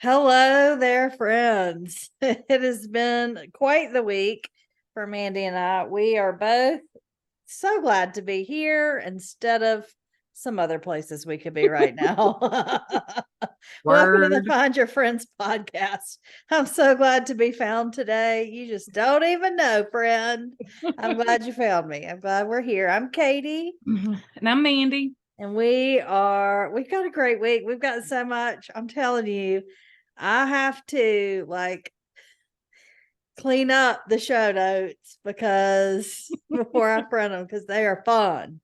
Hello there, friends. It has been quite the week for Mandy and I. We are both so glad to be here instead of some other places we could be right now. Welcome to the Word. Find Your Friends podcast. I'm so glad to be found today. You just don't even know, friend. I'm glad you found me. I'm glad we're here. I'm Katie. And I'm Mandee. And we've got a great week. We've got so much. I'm telling you, I have to clean up the show notes because before I print them, because they are fun.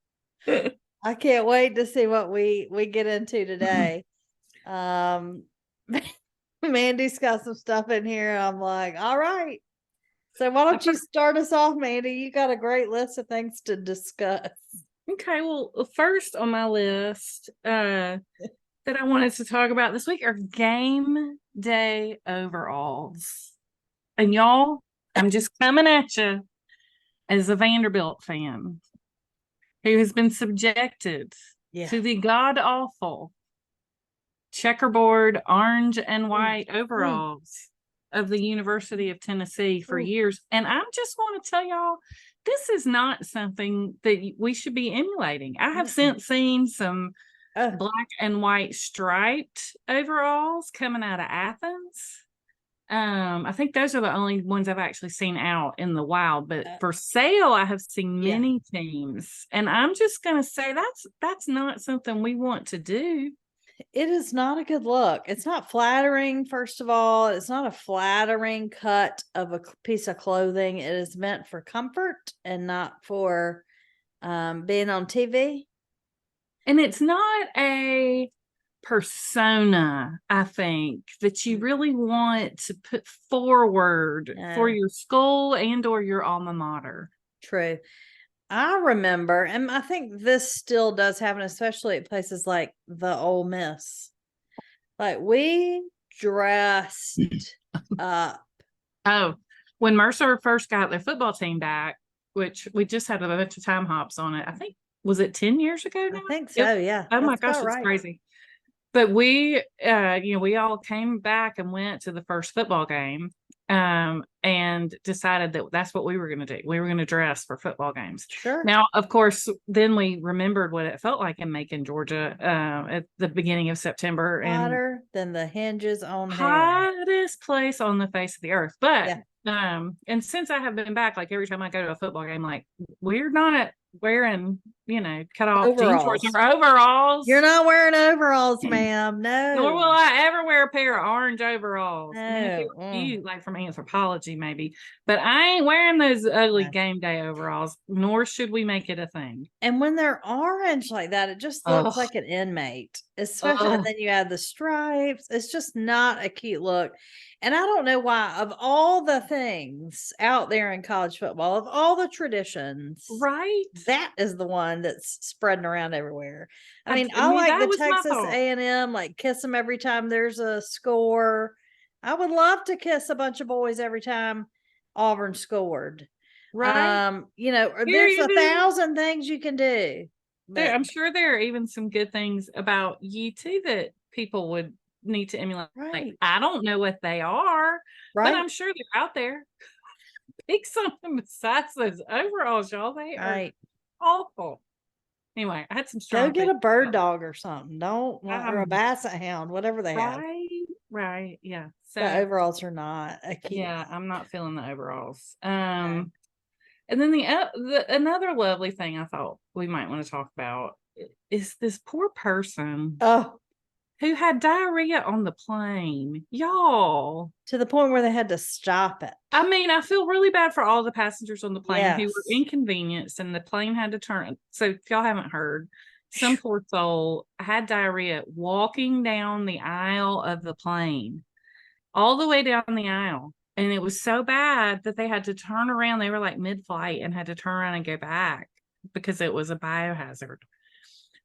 I can't wait to see what we get into today. Mandy's got some stuff in here. I'm like, all right. So why don't you start us off, Mandy? You got a great list of things to discuss. Okay, well, first on my list that I wanted to talk about this week are game day overalls. And y'all, I'm just coming at you as a Vanderbilt fan who has been subjected to the god awful checkerboard orange and white overalls of the University of Tennessee for years. And I just want to tell y'all, this is not something that we should be emulating. I have since seen some black and white striped overalls coming out of Athens. I think those are the only ones I've actually seen out in the wild, but for sale, I have seen many teams. And I'm just going to say that's not something we want to do. It is not a good look. It's not flattering, first of all. It's not a flattering cut of a piece of clothing. It is meant for comfort and not for being on TV. And it's not a persona, I think, that you really want to put forward for your school and or your alma mater. True. I remember, and I think this still does happen, especially at places like the Ole Miss. Like we dressed up. Oh, when Mercer first got their football team back, which we just had a bunch of time hops on it. I think, was it 10 years ago now? I think so, yeah. Oh my gosh, it's crazy. But we, we all came back and went to the first football game and decided that that's what we were going to do. We were going to dress for football games. Sure. Now, of course, then we remembered what it felt like in Macon, Georgia at the beginning of September. Hotter than the hinges on hottest place on the face of the earth. But, and since I have been back, like every time I go to a football game, like we're not wearing, cut off jean shorts or overalls. You're not wearing overalls, ma'am. No. Nor will I ever wear a pair of orange overalls. No. I mean, you like from anthropology, maybe. But I ain't wearing those ugly game day overalls, nor should we make it a thing. And when they're orange like that, it just looks like an inmate. Especially, and then you add the stripes. It's just not a cute look. And I don't know why, of all the things out there in college football, of all the traditions, right? That is the one that's spreading around everywhere. I mean, I like the Texas A&M, like kiss them every time there's a score. I would love to kiss a bunch of boys every time Auburn scored. Right. There's 1,000 things you can do. I'm sure there are even some good things about you too that people would need to emulate. Right. I don't know what they are, but I'm sure they're out there. Pick something besides those overalls, y'all. They are awful. Anyway, I had some strong. Go get a bird dog or something. Don't or a basset hound, whatever they have. Right. Yeah. So the overalls are not a cute. Yeah, I'm not feeling the overalls. And then the another lovely thing I thought we might want to talk about is this poor person. Who had diarrhea on the plane, y'all. To the point where they had to stop it. I mean, I feel really bad for all the passengers on the plane who were inconvenienced and the plane had to turn. So if y'all haven't heard, some poor soul had diarrhea walking down the aisle of the plane, all the way down the aisle. And it was so bad that they had to turn around. They were like mid-flight and had to turn around and go back because it was a biohazard.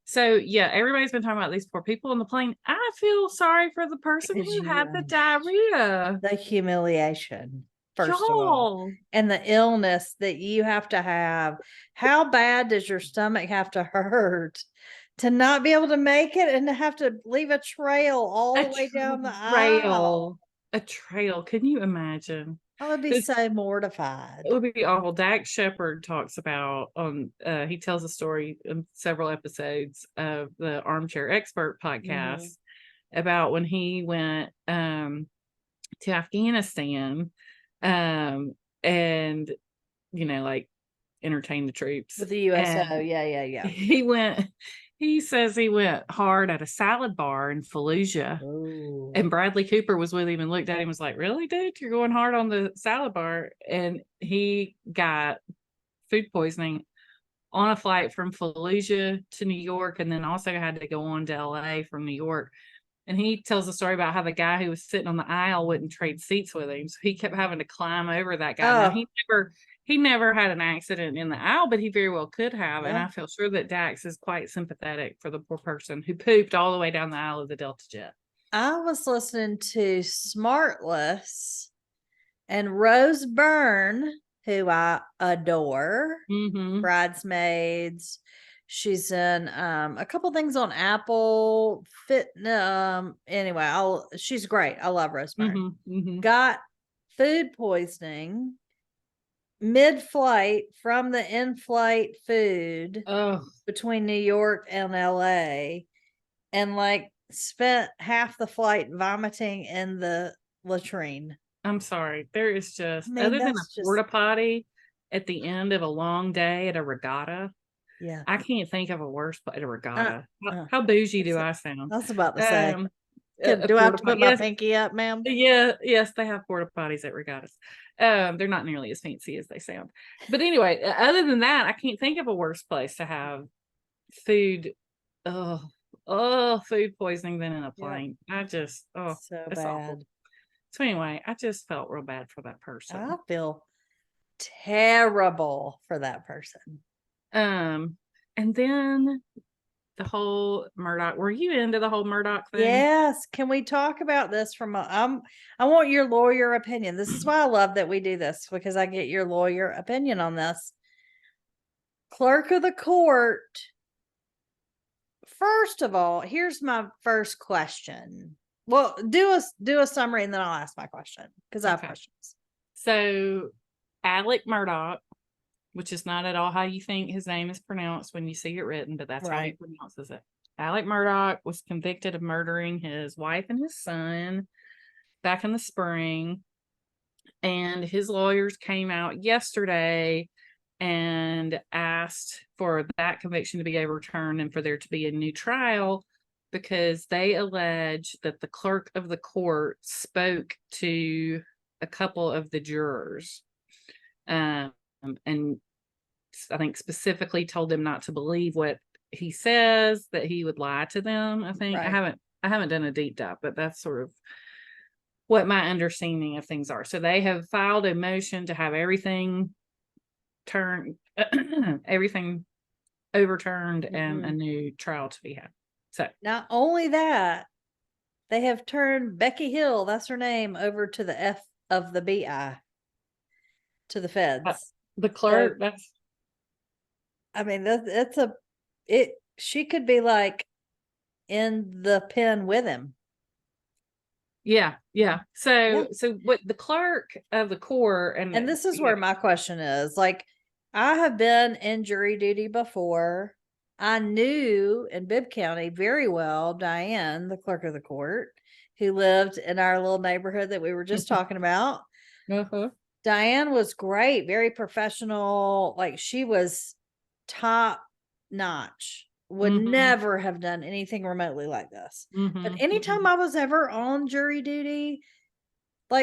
So, everybody's been talking about these poor people on the plane. I feel sorry for the person who had the diarrhea. The humiliation, first of all. And the illness that you have to have. How bad does your stomach have to hurt to not be able to make it and to have to leave a trail all the way down the aisle. A trail. Can you imagine? I would be so mortified. It would be awful. Dax Shepard talks about he tells a story in several episodes of the Armchair Expert podcast about when he went to Afghanistan and like entertain the troops with the USO. Yeah. He says he went hard at a salad bar in Fallujah. Ooh. And Bradley Cooper was with him and looked at him and was like, really, dude, you're going hard on the salad bar? And he got food poisoning on a flight from Fallujah to New York, and then also had to go on to LA from New York. And he tells a story about how the guy who was sitting on the aisle wouldn't trade seats with him. So he kept having to climb over that guy. Now, he never had an accident in the aisle, but he very well could have. And I feel sure that Dax is quite sympathetic for the poor person who pooped all the way down the aisle of the Delta jet. I was listening to Smartless, and Rose Byrne, who I adore, Bridesmaids. She's in a couple things on Apple Fit. Anyway, she's great. I love Rose Byrne. Got food poisoning mid-flight from the in-flight food between New York and LA, and spent half the flight vomiting in the latrine. I'm sorry. There is just, other than a porta potty at the end of a long day at a regatta. Yeah. I can't think of a worse place at a regatta. How bougie do I sound? I was about to say. Do I have to put my pinky up, ma'am? Yeah, yes, they have porta potties at regattas. They're not nearly as fancy as they sound. But anyway, other than that, I can't think of a worse place to have food. Food poisoning than in a plane. I just, so bad. Awful. So anyway, I just felt real bad for that person. I feel terrible for that person. And then the whole Murdaugh. Were you into the whole Murdaugh thing? Yes. Can we talk about this from I want your lawyer opinion. This is why I love that we do this, because I get your lawyer opinion on this. Clerk of the court. First of all, here's my first question. Well, do a summary and then I'll ask my question, because I have questions. So Alec Murdaugh, which is not at all how you think his name is pronounced when you see it written, but that's how he pronounces it. Alec Murdaugh was convicted of murdering his wife and his son back in the spring. And his lawyers came out yesterday and asked for that conviction to be overturned and for there to be a new trial, because they allege that the clerk of the court spoke to a couple of the jurors. And I think specifically told them not to believe what he says, that he would lie to them. I think I haven't done a deep dive, but that's sort of what my understanding of things are. So they have filed a motion to have everything overturned and a new trial to be had. So not only that, they have turned Becky Hill, that's her name, over to the F of the BI, to the feds. The clerk, she could be in the pen with him. Yeah. So what the clerk of the court, and this is where my question is, I have been in jury duty before. I knew in Bibb County very well Diane, the clerk of the court, who lived in our little neighborhood that we were just talking about. Diane was great, very professional. She was top notch. Would never have done anything remotely like this. But anytime I was ever on jury duty,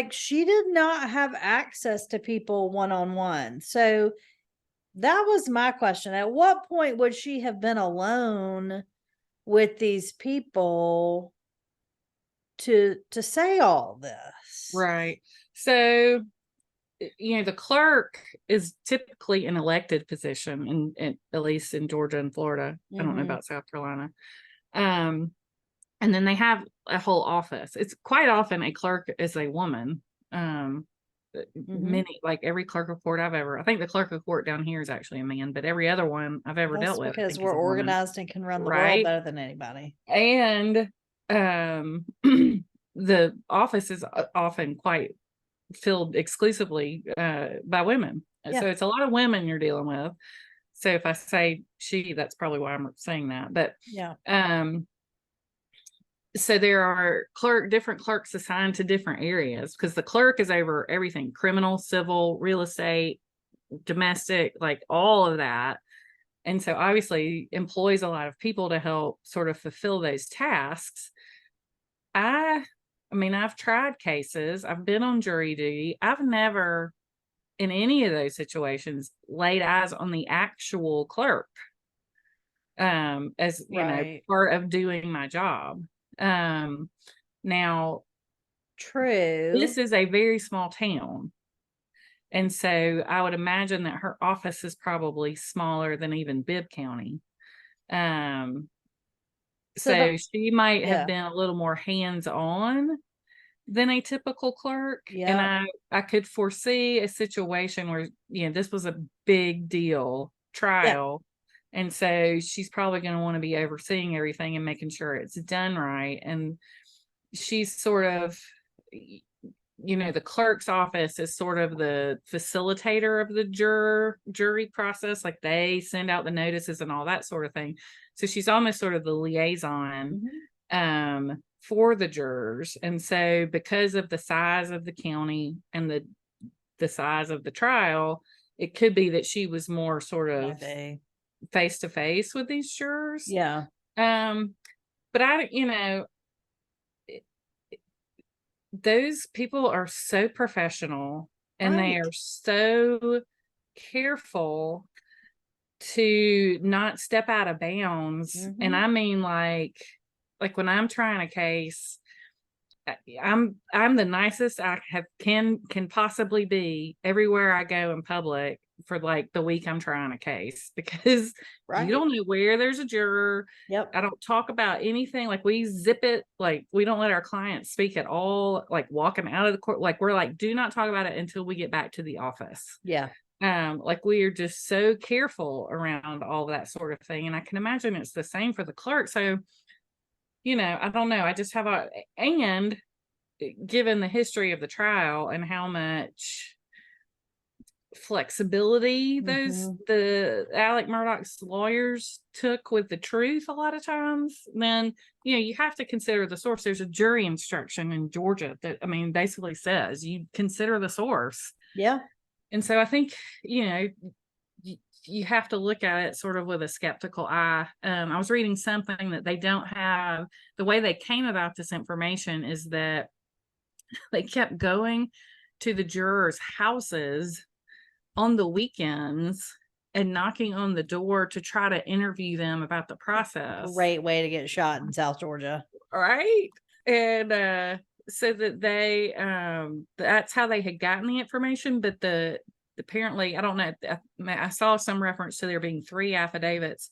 she did not have access to people one-on-one. So that was my question. At what point would she have been alone with these people to say all this? Right. So, the clerk is typically an elected position, at least in Georgia and Florida. I don't know about South Carolina. And then they have a whole office. It's quite often a clerk is a woman. many, like every clerk of court I think the clerk of court down here is actually a man, but every other one I've ever That's dealt with, I because think, we're is a woman. organized and can run the world Right. better than anybody. And the office is often quite filled exclusively by women. Yeah. So it's a lot of women you're dealing with. So if I say she, that's probably why I'm saying that. But Yeah. so there are different clerks assigned to different areas, because the clerk is over everything: criminal, civil, real estate, domestic, like all of that. And so obviously employs a lot of people to help sort of fulfill those tasks. I mean, I've tried cases, I've been on jury duty. I've never in any of those situations laid eyes on the actual clerk as part of doing my job. Now, true, this is a very small town, and so I would imagine that her office is probably smaller than even Bibb County. So she might have been a little more hands-on than a typical clerk. And I could foresee a situation where, this was a big deal trial. And so she's probably going to want to be overseeing everything and making sure it's done right. And she's sort of, the clerk's office is sort of the facilitator of the jury process. Like, they send out the notices and all that sort of thing. So she's almost sort of the liaison for the jurors. And so because of the size of the county and the size of the trial, it could be that she was more sort of face to face with these jurors. Yeah. But those people are so professional, and they are so careful to not step out of bounds. And I mean, like when I'm trying a case, I'm the nicest I can possibly be everywhere I go in public for like the week I'm trying a case, because you don't know where there's a juror. I don't talk about anything. Like, we zip it. Like, we don't let our clients speak at all. Like, walking out of the court, like, we're like, do not talk about it until we get back to the office. Like, we are just so careful around all that sort of thing. And I can imagine it's the same for the clerk. So, I don't know. I just have and given the history of the trial and how much flexibility the Alec Murdaugh's lawyers took with the truth a lot of times, then you have to consider the source. There's a jury instruction in Georgia that basically says you consider the source. And so I think you have to look at it sort of with a skeptical eye. I was reading something that they don't have. The way they came about this information is that they kept going to the jurors' houses on the weekends and knocking on the door to try to interview them about the process. Great way to get shot in South Georgia. Right. And so that they that's how they had gotten the information. But apparently, I don't know, I saw some reference to there being 3 affidavits,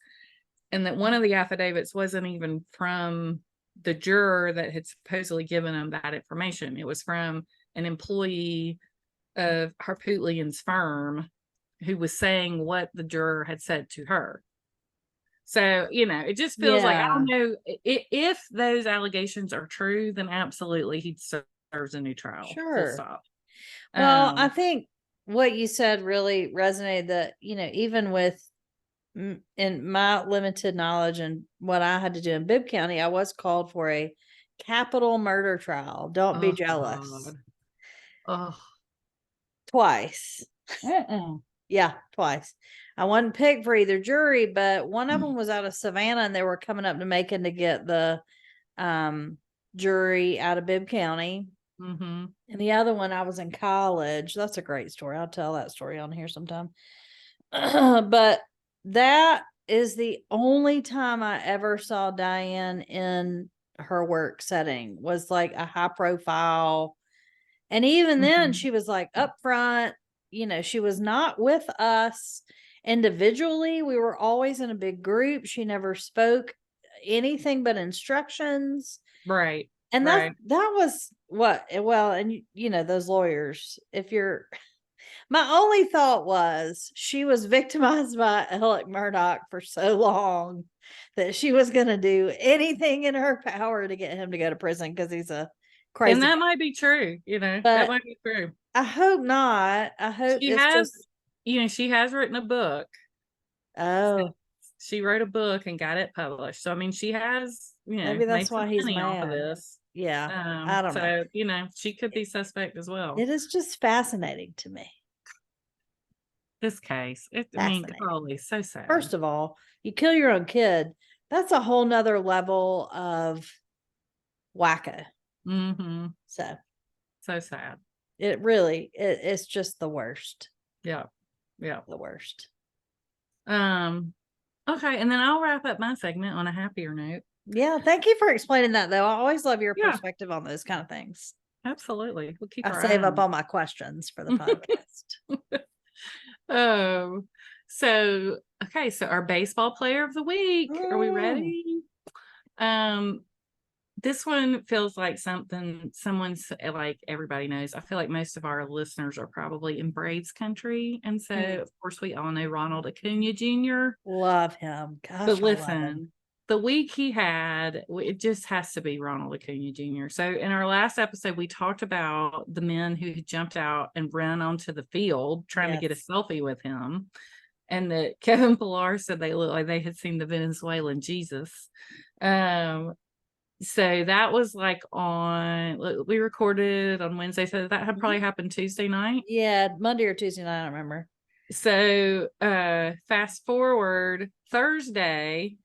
and that one of the affidavits wasn't even from the juror that had supposedly given them that information. It was from an employee of Harpootlian's firm who was saying what the juror had said to her. So, it just feels like, I don't know, if those allegations are true, then absolutely he deserves a new trial. Full stop. Well, I think what you said really resonated, that, even with in my limited knowledge and what I had to do in Bibb County, I was called for a capital murder trial. Don't be jealous. Twice. Yeah, twice. I wasn't picked for either jury, but one of them was out of Savannah, and they were coming up to Macon to get the jury out of Bibb County. And the other one, I was in college. That's a great story. I'll tell that story on here sometime. But that is the only time I ever saw Diane in her work setting, was like a high profile. And even then she was like up front, she was not with us individually. We were always in a big group. She never spoke anything but instructions. Right. And Right. that was what well, and those lawyers, if you're my only thought was she was victimized by Alec Murdaugh for so long that she was gonna do anything in her power to get him to go to prison because he's a And crazy. that might be true, that But might be true. I hope not. I hope She it's has, just she has written a book. oh, She wrote a book and got it published. So I mean, she has, maybe made that's some why he's money off of mad. this. Yeah, I don't know. So she could be suspect as well. It is just fascinating to me. This case, I mean, Fascinating. golly, so sad. First of all, you kill your own kid. That's a whole nother level of wacko. Mm-hmm. So sad. it's just the worst. Yeah. Yeah. The worst. Okay, and then I'll wrap up my segment on a happier note. Yeah, thank you for explaining that though. I always love your Yeah. perspective on those kind of things. Absolutely. We'll keep I our save eye up on all my questions for the podcast. So okay, so our baseball player of the week. Are we ready? This one feels like someone's like everybody knows. I feel like most of our listeners are probably in Braves country. And so of course we all know Ronald Acuna Jr. Love him. Gosh, But I love him. listen, the week he had, it just has to be Ronald Acuna Jr. So in our last episode, we talked about the men who had jumped out and ran onto the field trying to get a selfie with him. And that Kevin Pillar said they looked like they had seen the Venezuelan Jesus. So that was like we recorded on Wednesday. So that had probably happened Tuesday night. Yeah, Monday or Tuesday night, I don't remember. So fast forward Thursday.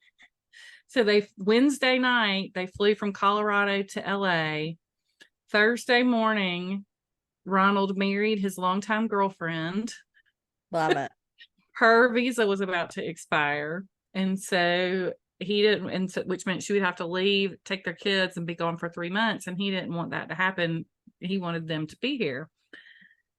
So Wednesday night, they flew from Colorado to LA. Thursday morning, Ronald married his longtime girlfriend. Love it. Her visa was about to expire. And so he didn't, which meant she would have to leave, take their kids, and be gone for 3 months. And he didn't want that to happen. He wanted them to be here.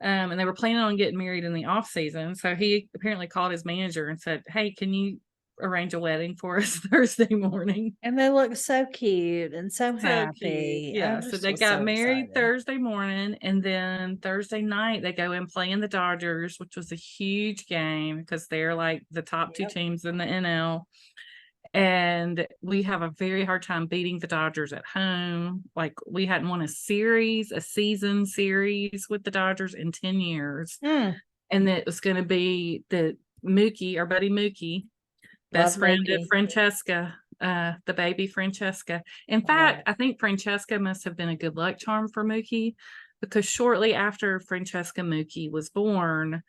And they were planning on getting married in the off season. So he apparently called his manager and said, "Hey, can you arrange a wedding for us Thursday morning?" And they look so cute and so happy. Cute. Yeah. So they got married Thursday morning, and then Thursday night they go and play in the Dodgers, which was a huge game because they're like the top two teams in the NL. And we have a very hard time beating the Dodgers at home. Like we hadn't won a season series with the Dodgers in 10 years. And it was going to be the Mookie, our buddy Mookie, best friend of Francesca, the baby Francesca. In fact, I think Francesca must have been a good luck charm for Mookie, because shortly after Francesca Mookie was born,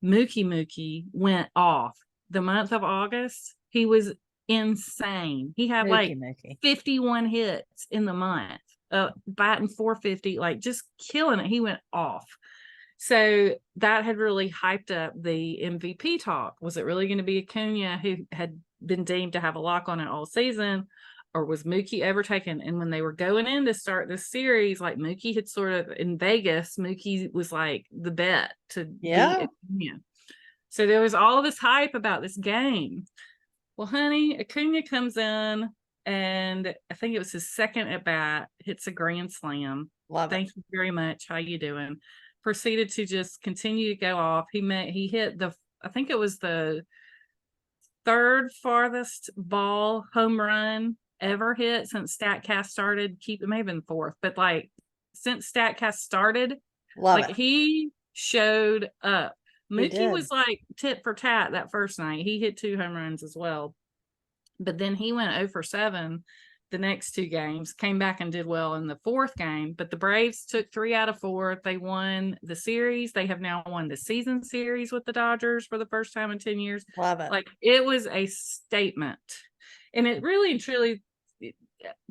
Mookie went off. The month of August, he was insane. He had like 51 hits in the month, batting 450, like just killing it. He went off. So that had really hyped up the MVP talk. Was it really going to be Acuna, who had been deemed to have a lock on it all season, or was Mookie overtaken? And when they were going in to start this series, like Mookie had sort of in Vegas, Mookie was like the bet to beat Acuna. So there was all this hype about this game. Well, honey, Acuna comes in, and I think it was his second at bat, hits a grand slam. Thank you very much. How you doing? Proceeded to just continue to go off. He hit I think it was the third farthest ball home run ever hit since StatCast started. It may have been fourth, but like since StatCast started, he showed up. Mookie was like tit for tat that first night. He hit 2 home runs as well. But then he went 0 for 7 the next 2 games, came back and did well in the 4th game. But the Braves took 3 out of 4. They won the series. They have now won the season series with the Dodgers for the first time in 10 years. Love it. Like, it was a statement. And it really and truly,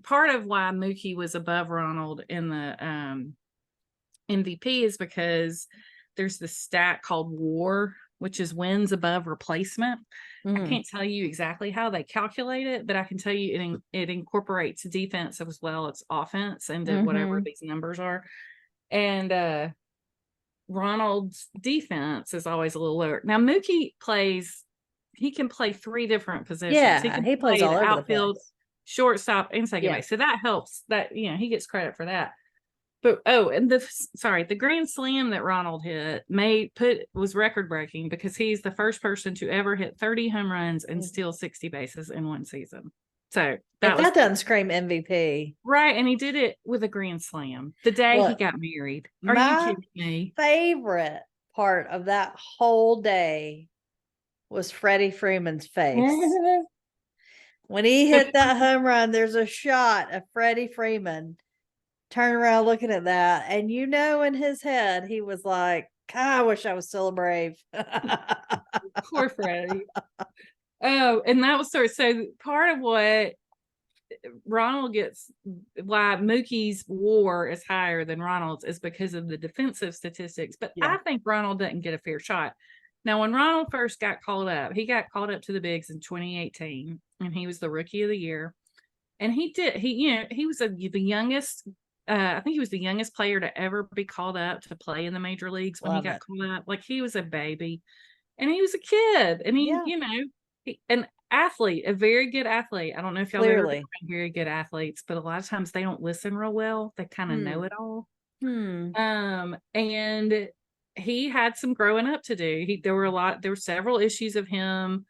part of why Mookie was above Ronald in the MVP is because there's this stat called WAR, which is wins above replacement. I can't tell you exactly how they calculate it, but I can tell you it incorporates defense as well as offense into whatever these numbers are. And Ronald's defense is always a little lower. Now Mookie he can play 3 different positions. Yeah, he plays all over the place. shortstop, and second Yeah. base. So that helps. That he gets credit for that. But and the grand slam that Ronald hit was record breaking because he's the first person to ever hit 30 home runs and steal 60 bases in one season. So that doesn't scream MVP, right? And he did it with a grand slam the day he got married. Are you kidding me? Favorite part of that whole day was Freddie Freeman's face. When he hit that home run, there's a shot of Freddie Freeman turn around looking at that. And in his head, he was like, God, I wish I was still a Brave. Poor Freddie. Oh, and that was so part of what Ronald gets, why Mookie's WAR is higher than Ronald's is because of the defensive statistics. But I think Ronald didn't get a fair shot. Now, when Ronald first got called up, he got called up to the bigs in 2018, and he was the rookie of the year. And he was the youngest. I think he was the youngest player to ever be called up to play in the major leagues when he got called up. Like, he was a baby, and he was a kid, and an athlete, a very good athlete. I don't know if y'all ever been very good athletes, but a lot of times they don't listen real well. They kind of know it all. And he had some growing up to do. There were several issues of him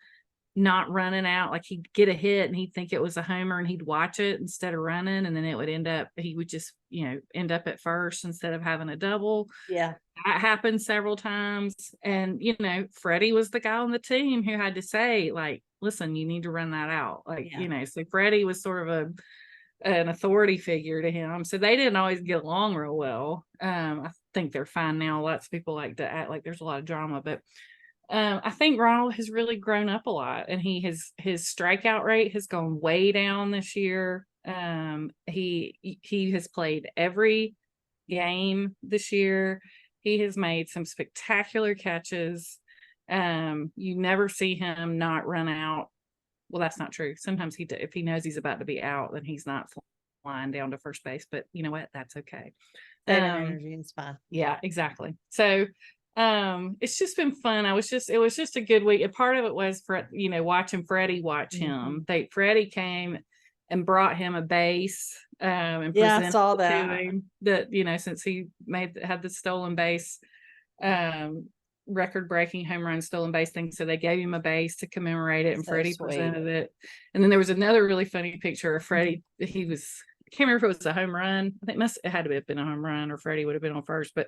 not running out. Like, he'd get a hit and he'd think it was a homer and he'd watch it instead of running, and then he would just end up at first instead of having a double. That happened several times. And Freddie was the guy on the team who had to say, like, listen, you need to run that out. Like, so Freddie was sort of an authority figure to him. So they didn't always get along real well. I think they're fine now. Lots of people like to act like there's a lot of drama, but I think Ronald has really grown up a lot, and his strikeout rate has gone way down this year. He has played every game this year. He has made some spectacular catches. You never see him not run out. Well, that's not true. Sometimes if he knows he's about to be out, then he's not flying down to first base. But you know what? That's okay. Energy is fine. Yeah, exactly. So it's just been fun. It was just a good week. And part of it was for watching Freddie watch him. Freddie came and brought him a base and presented I saw that. to him that since he had the stolen base record breaking home run stolen base thing, so they gave him a base to commemorate it, and Freddie presented it. And then there was another really funny picture of Freddie. I can't remember if it was a home run. I think it had to have been a home run, or Freddie would have been on first, but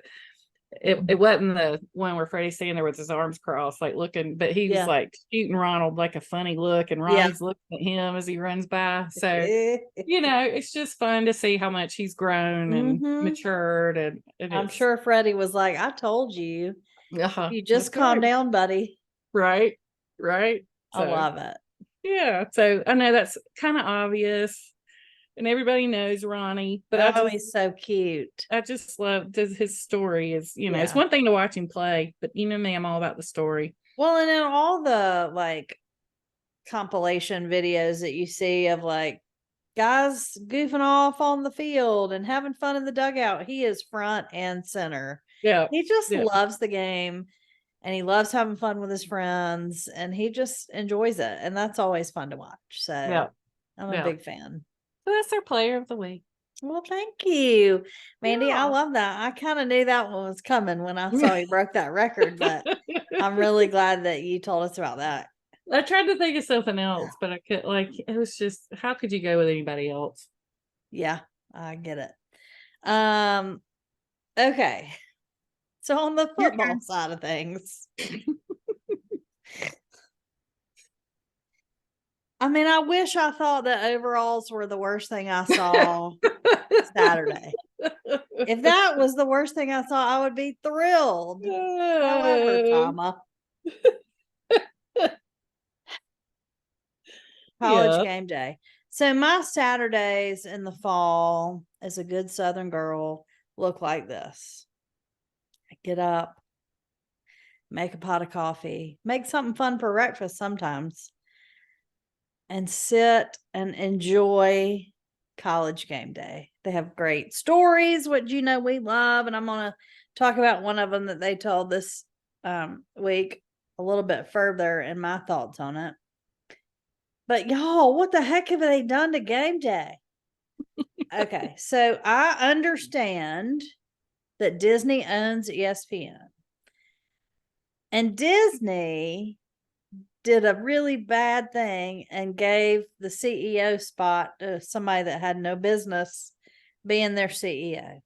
it wasn't the one where Freddie's standing there with his arms crossed, like looking, but he was like shooting Ronald like a funny look, and Ronald's looking at him as he runs by. So it's just fun to see how much he's grown and matured, and I'm sure Freddie was like, I told you. You just calm down, buddy. Right. So, I love it. Yeah. So I know that's kind of obvious, and everybody knows Ronnie, but he's so cute. I just love his story. It's one thing to watch him play, but me, I'm all about the story. Well, and in all the compilation videos that you see of guys goofing off on the field and having fun in the dugout, he is front and center. Yeah. He just loves the game, and he loves having fun with his friends, and he just enjoys it. And that's always fun to watch. So I'm a big fan. So that's our player of the week. Well, thank you, Mandee. I love that. I kind of knew that one was coming when I saw he broke that record, but I'm really glad that you told us about that. I tried to think of something else, but I could it was just, how could you go with anybody else? Yeah, I get it. Okay. So on the football side of things, I mean, I wish I thought that overalls were the worst thing I saw Saturday. If that was the worst thing I saw, I would be thrilled. However, College Game Day. So my Saturdays in the fall as a good Southern girl look like this. I get up, make a pot of coffee, make something fun for breakfast sometimes, and sit and enjoy College Game Day. They have great stories, which we love, and I'm going to talk about one of them that they told this week a little bit further and my thoughts on it. But y'all, what the heck have they done to Game Day? Okay, so I understand that Disney owns ESPN. And Disney did a really bad thing and gave the CEO spot to somebody that had no business being their CEO.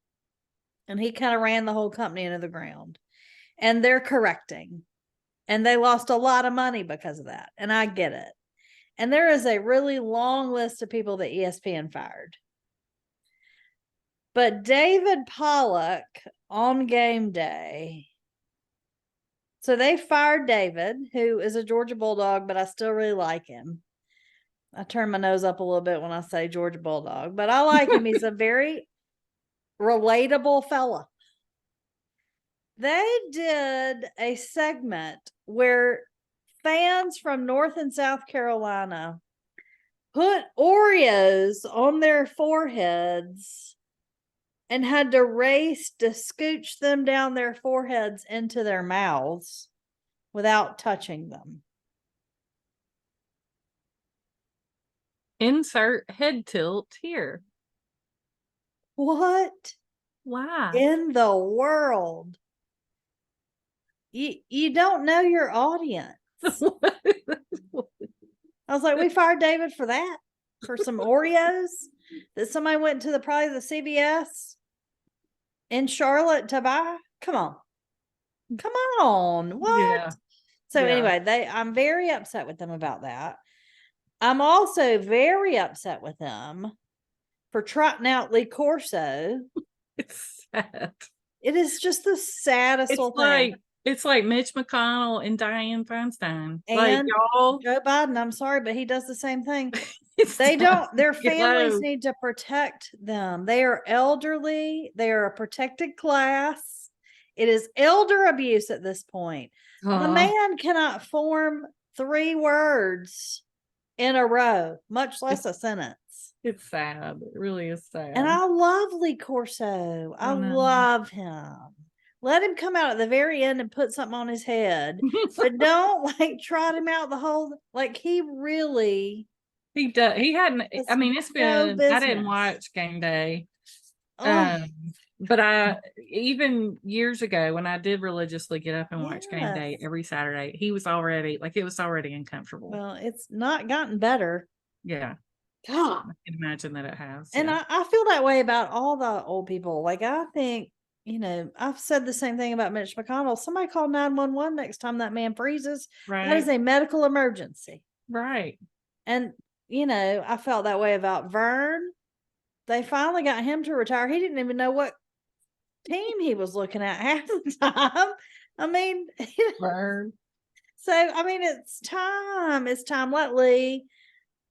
And he kind of ran the whole company into the ground. And they're correcting. And they lost a lot of money because of that. And I get it. And there is a really long list of people that ESPN fired. But David Pollock on Game Day. So they fired David, who is a Georgia Bulldog, but I still really like him. I turn my nose up a little bit when I say Georgia Bulldog, but I like him. He's a very relatable fella. They did a segment where fans from North and South Carolina put Oreos on their foreheads and had to race to scooch them down their foreheads into their mouths without touching them. Insert head tilt here. What? Why? In the world? You don't know your audience. I was like, we fired David for that, for some Oreos that somebody went to probably the CVS in Charlotte to buy. Come on. What? Yeah. So Yeah. anyway, I'm very upset with them about that. I'm also very upset with them for trotting out Lee Corso. It's sad. It is just the saddest little thing. It's like Mitch McConnell and Dianne Feinstein. And like y'all, Joe Biden, I'm sorry, but he does the same thing. Their families need to protect them. They are elderly. They are a protected class. It is elder abuse at this point. The man cannot form 3 words in a row, much less a sentence. It's sad. It really is sad. And I love Lee Corso. I love him. Let him come out at the very end and put something on his head, but don't trot him out the whole. He does. He hadn't. I mean, it's been. I didn't watch Game Day, but I even years ago when I did religiously get up and watch Game Day every Saturday, he was already it was already uncomfortable. Well, it's not gotten better. Yeah. God, I can imagine that it has. And I feel that way about all the old people. I think, I've said the same thing about Mitch McConnell. Somebody call 911 next time that man freezes. Right. That is a medical emergency. Right. And, I felt that way about Vern. They finally got him to retire. He didn't even know what team he was looking at half the time. I mean, Vern. So, it's time. It's time. Let Lee,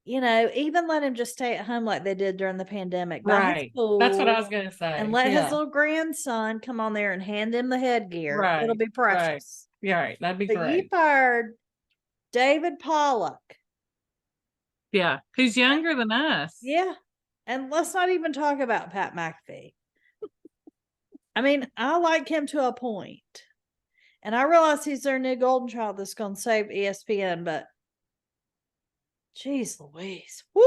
even let him just stay at home like they did during the pandemic. Right. That's what I was going to say. And let his little grandson come on there and hand him the headgear. Right. It'll be precious. Right. Yeah, right. That'd be great. You fired David Pollock. Yeah. Who's younger than us. Yeah. And let's not even talk about Pat McAfee. I like him to a point. And I realize he's their new golden child that's going to save ESPN, but jeez Louise. Woo.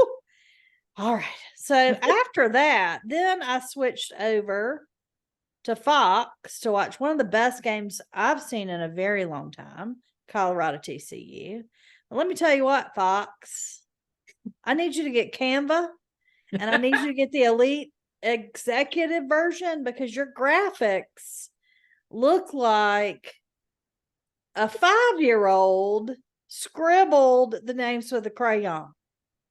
All right. So after that, then I switched over to Fox to watch one of the best games I've seen in a very long time, Colorado TCU. Well, let me tell you what, Fox, I need you to get Canva and I need you to get the Elite Executive version because your graphics look like a 5-year-old scribbled the names with a crayon.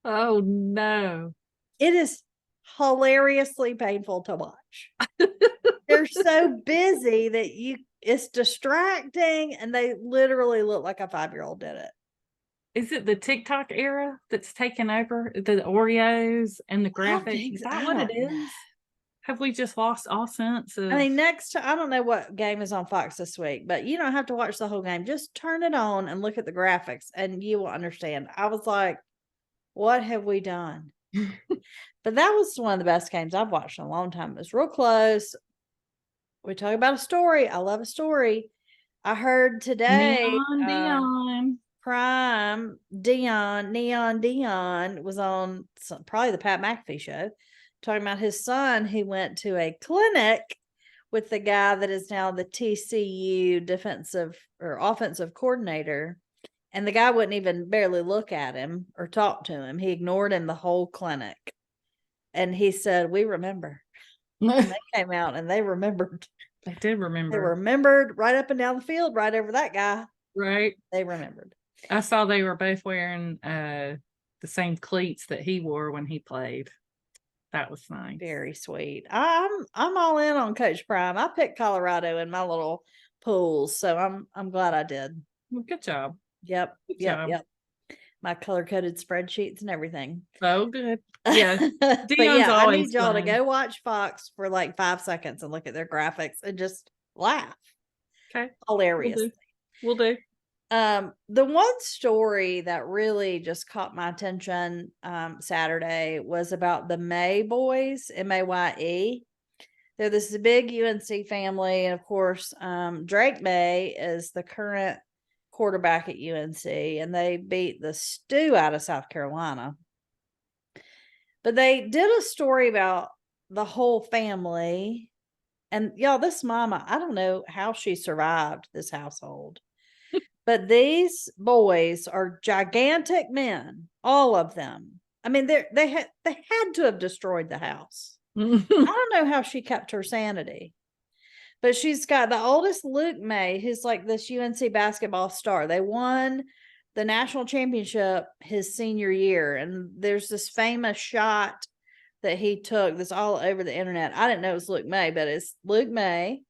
Oh no. It is hilariously painful to watch. They're so busy that it's distracting and they literally look like a 5-year-old did it. Is it the TikTok era that's taken over? The Oreos and the graphics? Is that what it is? Have we just lost all sense of... I don't know what game is on Fox this week, but you don't have to watch the whole game. Just turn it on and look at the graphics and you will understand. I was like, what have we done? But that was one of the best games I've watched in a long time. It was real close. We talk about a story. I love a story. I heard today. Neon. Neon Dion was on probably the Pat McAfee show talking about his son who went to a clinic with the guy that is now the TCU defensive or offensive coordinator. And the guy wouldn't even barely look at him or talk to him. He ignored him the whole clinic. And he said, "We remember." And they came out and they remembered. They did remember. They remembered right up and down the field, right over that guy. Right. They remembered. I saw they were both wearing the same cleats that he wore when he played. That was nice. Very sweet. I'm all in on Coach Prime. I picked Colorado in my little pools, so I'm glad I did. Well, good job. Yep. Yep. My color-coded spreadsheets and everything. Oh, good. Yeah. But yeah, I need y'all to go watch Fox for like 5 seconds and look at their graphics and just laugh. Okay. Hilarious. We'll do. The one story that really just caught my attention Saturday was about the May boys, MAYE. They're this big UNC family, and of course, Drake May is the current quarterback at UNC, and they beat the stew out of South Carolina. But they did a story about the whole family, and y'all, this mama, I don't know how she survived this household. But these boys are gigantic men, all of them. I mean, they had to have destroyed the house. I don't know how she kept her sanity. But she's got the oldest, Luke May, who's like this UNC basketball star. They won the national championship his senior year. And there's this famous shot that he took that's all over the internet. I didn't know it was Luke May, but it's Luke May.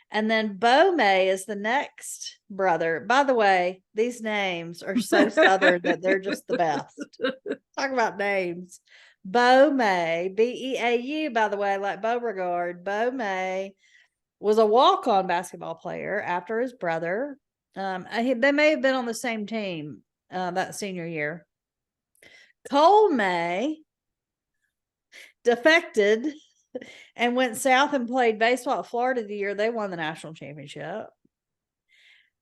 And then Bo May is the next brother. By the way, these names are so Southern that they're just the best. Talk about names. Bo May, Beau, by the way, like Beauregard. Bo May was a walk-on basketball player after his brother. They may have been on the same team that senior year. Cole May defected and went south and played baseball at Florida the year they won the national championship.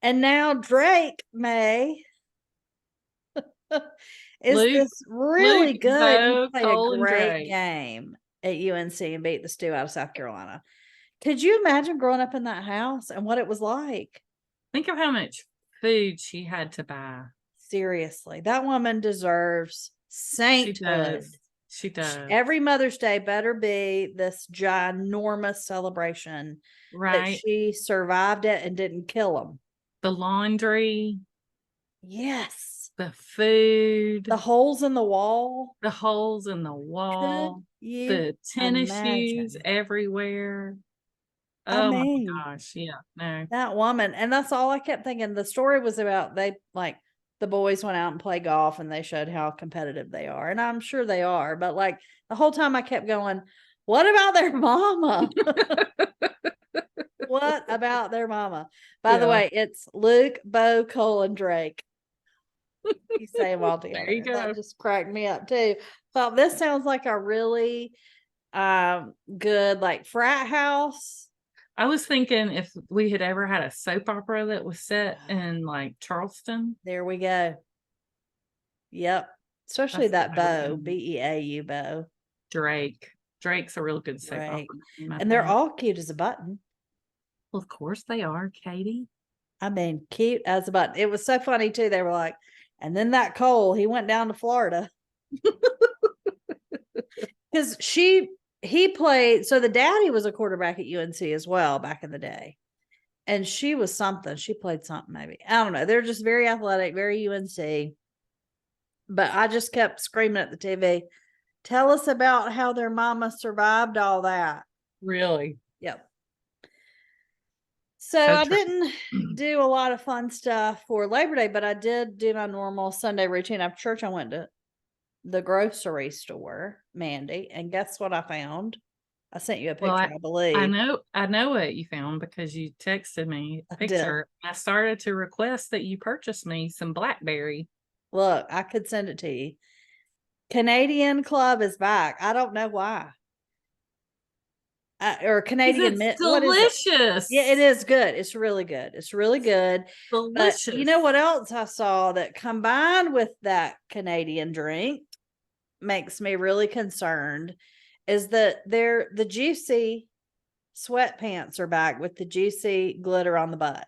And now Drake May is this really good. He played a great game at UNC and beat the stew out of South Carolina. Could you imagine growing up in that house and what it was like? Think of how much food she had to buy. Seriously, that woman deserves sainthood. She does. Every Mother's Day better be this ginormous celebration. Right. That she survived it and didn't kill them. The laundry. Yes. The food. The holes in the wall. The holes in the wall. The tennis shoes everywhere. Oh my gosh. Yeah. No. That woman. And that's all I kept thinking. The story was about the boys went out and played golf and they showed how competitive they are. And I'm sure they are. But like the whole time I kept going, what about their mama? What about their mama? By the way, it's Luke, Bo, Cole, and Drake. You say them all together. There you go. That just cracked me up too. Thought this sounds like a really good like frat house. I was thinking if we had ever had a soap opera that was set in like Charleston. There we go. Yep. Especially that Bo, Beau, Bo. Drake's a real good soap opera. And they're all cute as a button. Well, of course they are, Katie. I mean, cute as a button. It was so funny too. They were like, and then that Cole, he went down to Florida. Because he played, so the daddy was a quarterback at UNC as well back in the day. And she was something. She played something maybe. I don't know. They're just very athletic, very UNC. But I just kept screaming at the TV, tell us about how their mama survived all that. Really? Yep. So I didn't do a lot of fun stuff for Labor Day, but I did do my normal Sunday routine. After church, I went to the grocery store, Mandee, and guess what I found? I sent you a picture, I believe. I know what you found because you texted me a picture. I started to request that you purchase me some blackberry. Look, I could send it to you. Canadian Club is back. I don't know why. or Canadian mint. What is it? Delicious. Yeah, it is good. It's really good. It's really good. Delicious. But you know what else I saw that combined with that Canadian drink makes me really concerned is that the juicy sweatpants are back with the juicy glitter on the butt.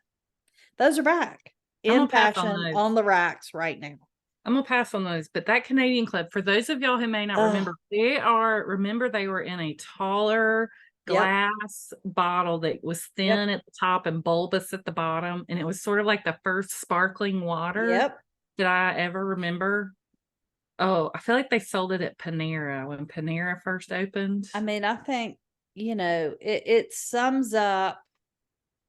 Those are back in fashion on the racks right now. I'm gonna pass on those, but that Canadian Club, for those of y'all who may not remember, they were in a taller glass bottle that was thin at the top and bulbous at the bottom, and it was sort of like the first sparkling water that I ever remember. Oh, I feel like they sold it at Panera when Panera first opened. I mean, I think, it sums up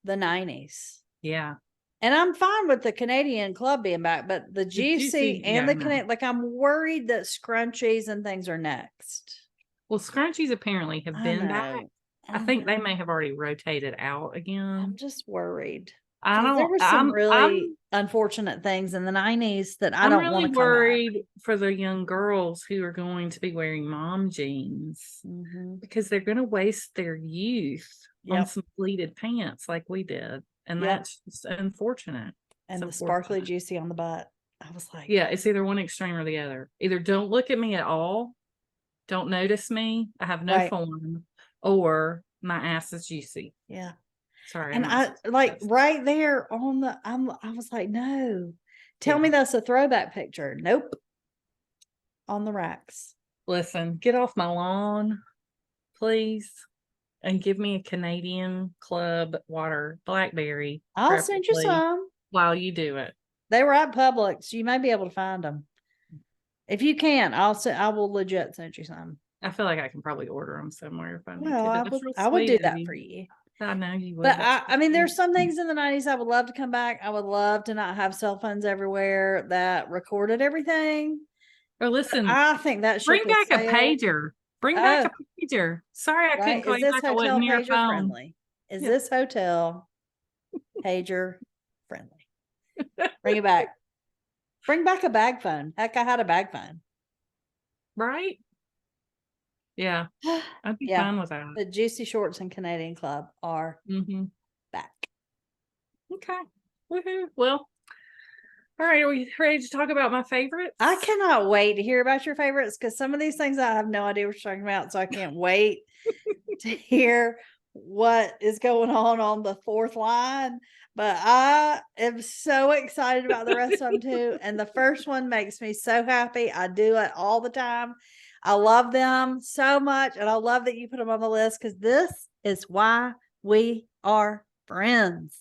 the 90s. Yeah. And I'm fine with the Canadian Club being back, but the juicy and the Canadian, like, I'm worried that scrunchies and things are next. Well, scrunchies apparently have been back. I think they may have already rotated out again. I'm just worried. There were some really unfortunate things in the 90s that I don't want to come worried for the young girls who are going to be wearing mom jeans because they're going to waste their youth on some pleated pants like we did. And that's just unfortunate. And the sparkly juicy on the butt. I was like, yeah, it's either one extreme or the other. Either don't look at me at all, don't notice me, I have no form, or my ass is juicy. Yeah. Sorry. And I like right there on the, I was like, no, tell me that's a throwback picture. Nope. On the racks. Listen, get off my lawn, please. And give me a Canadian Club water, blackberry. I'll send you some while you do it. They were at Publix. You may be able to find them. If you can, I will legit send you some. I feel like I can probably order them somewhere if I need to. I would do that for you. I know you would. But I mean, there's some things in the 90s I would love to come back. I would love to not have cell phones everywhere that recorded everything. Or listen, I think that should bring back a pager. Bring back a pager. Sorry, I couldn't call you back. I wasn't near a phone. Friendly? Is this hotel pager friendly? Bring it back. Bring back a bag phone. Heck, I had a bag phone. Right? Yeah. I'd be fine with that. The Juicy Shorts and Canadian Club are back. Okay. Woohoo. Well, all right, are we ready to talk about my favorites? I cannot wait to hear about your favorites because some of these things I have no idea what you're talking about. So I can't wait to hear what is going on the fourth line. But I am so excited about the rest of them too. And the first one makes me so happy. I do it all the time. I love them so much. And I love that you put them on the list because this is why we are friends.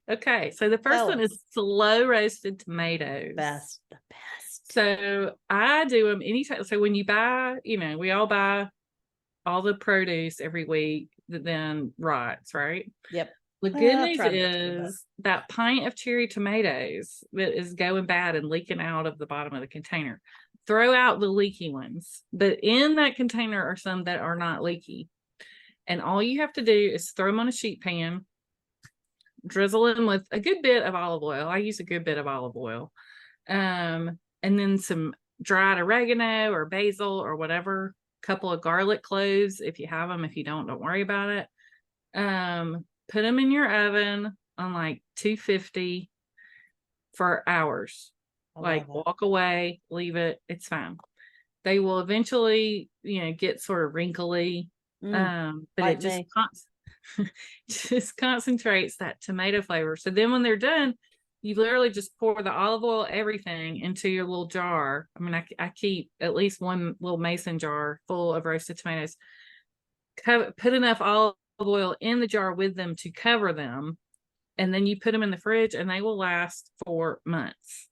Okay, so the first one is slow roasted tomatoes. The best. So I do them anytime. So when you buy, we all buy all the produce every week that then rots, right? Yep. The good news is that pint of cherry tomatoes that is going bad and leaking out of the bottom of the container. Throw out the leaky ones, but in that container are some that are not leaky. And all you have to do is throw them on a sheet pan, drizzle them with a good bit of olive oil. I use a good bit of olive oil. And then some dried oregano or basil or whatever, couple of garlic cloves if you have them. If you don't worry about it. Put them in your oven on like 250 for hours. Walk away, leave it. It's fine. They will eventually, get sort of wrinkly. But it just concentrates that tomato flavor. So then when they're done, you literally just pour the olive oil, everything into your little jar. I mean, I keep at least one little mason jar full of roasted tomatoes. Put enough olive oil in the jar with them to cover them. And then you put them in the fridge and they will last for months.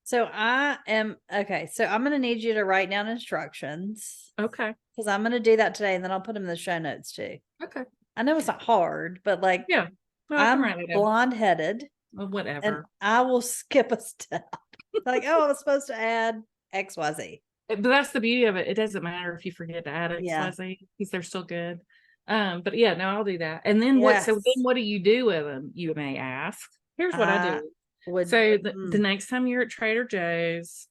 So I'm going to need you to write down instructions. Okay. Because I'm going to do that today and then I'll put them in the show notes too. Okay. I know it's not hard, but I'm blonde-headed. Well, whatever. And I will skip a step. I was supposed to add XYZ. But that's the beauty of it. It doesn't matter if you forget to add XYZ because they're still good. But I'll do that. And then what do you do with them? You may ask. Here's what I do. The next time you're at Trader Joe's,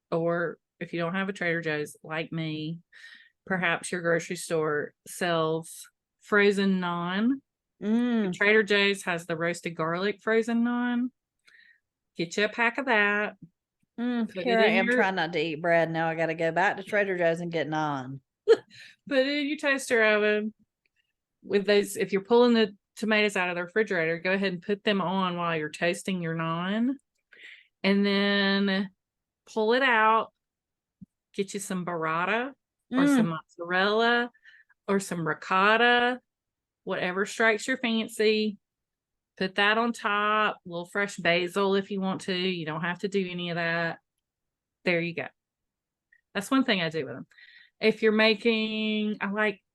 or if you don't have a Trader Joe's like me, perhaps your grocery store sells frozen naan. Trader Joe's has the roasted garlic frozen naan. Get you a pack of that. Here I am trying not to eat bread. Now I got to go back to Trader Joe's and get naan. Put it in your toaster oven. With those, if you're pulling the tomatoes out of the refrigerator, go ahead and put them on while you're toasting your naan. And then pull it out. Get you some burrata or some mozzarella or some ricotta, whatever strikes your fancy. Put that on top. A little fresh basil if you want to. You don't have to do any of that. There you go. That's one thing I do with them. If you're making, a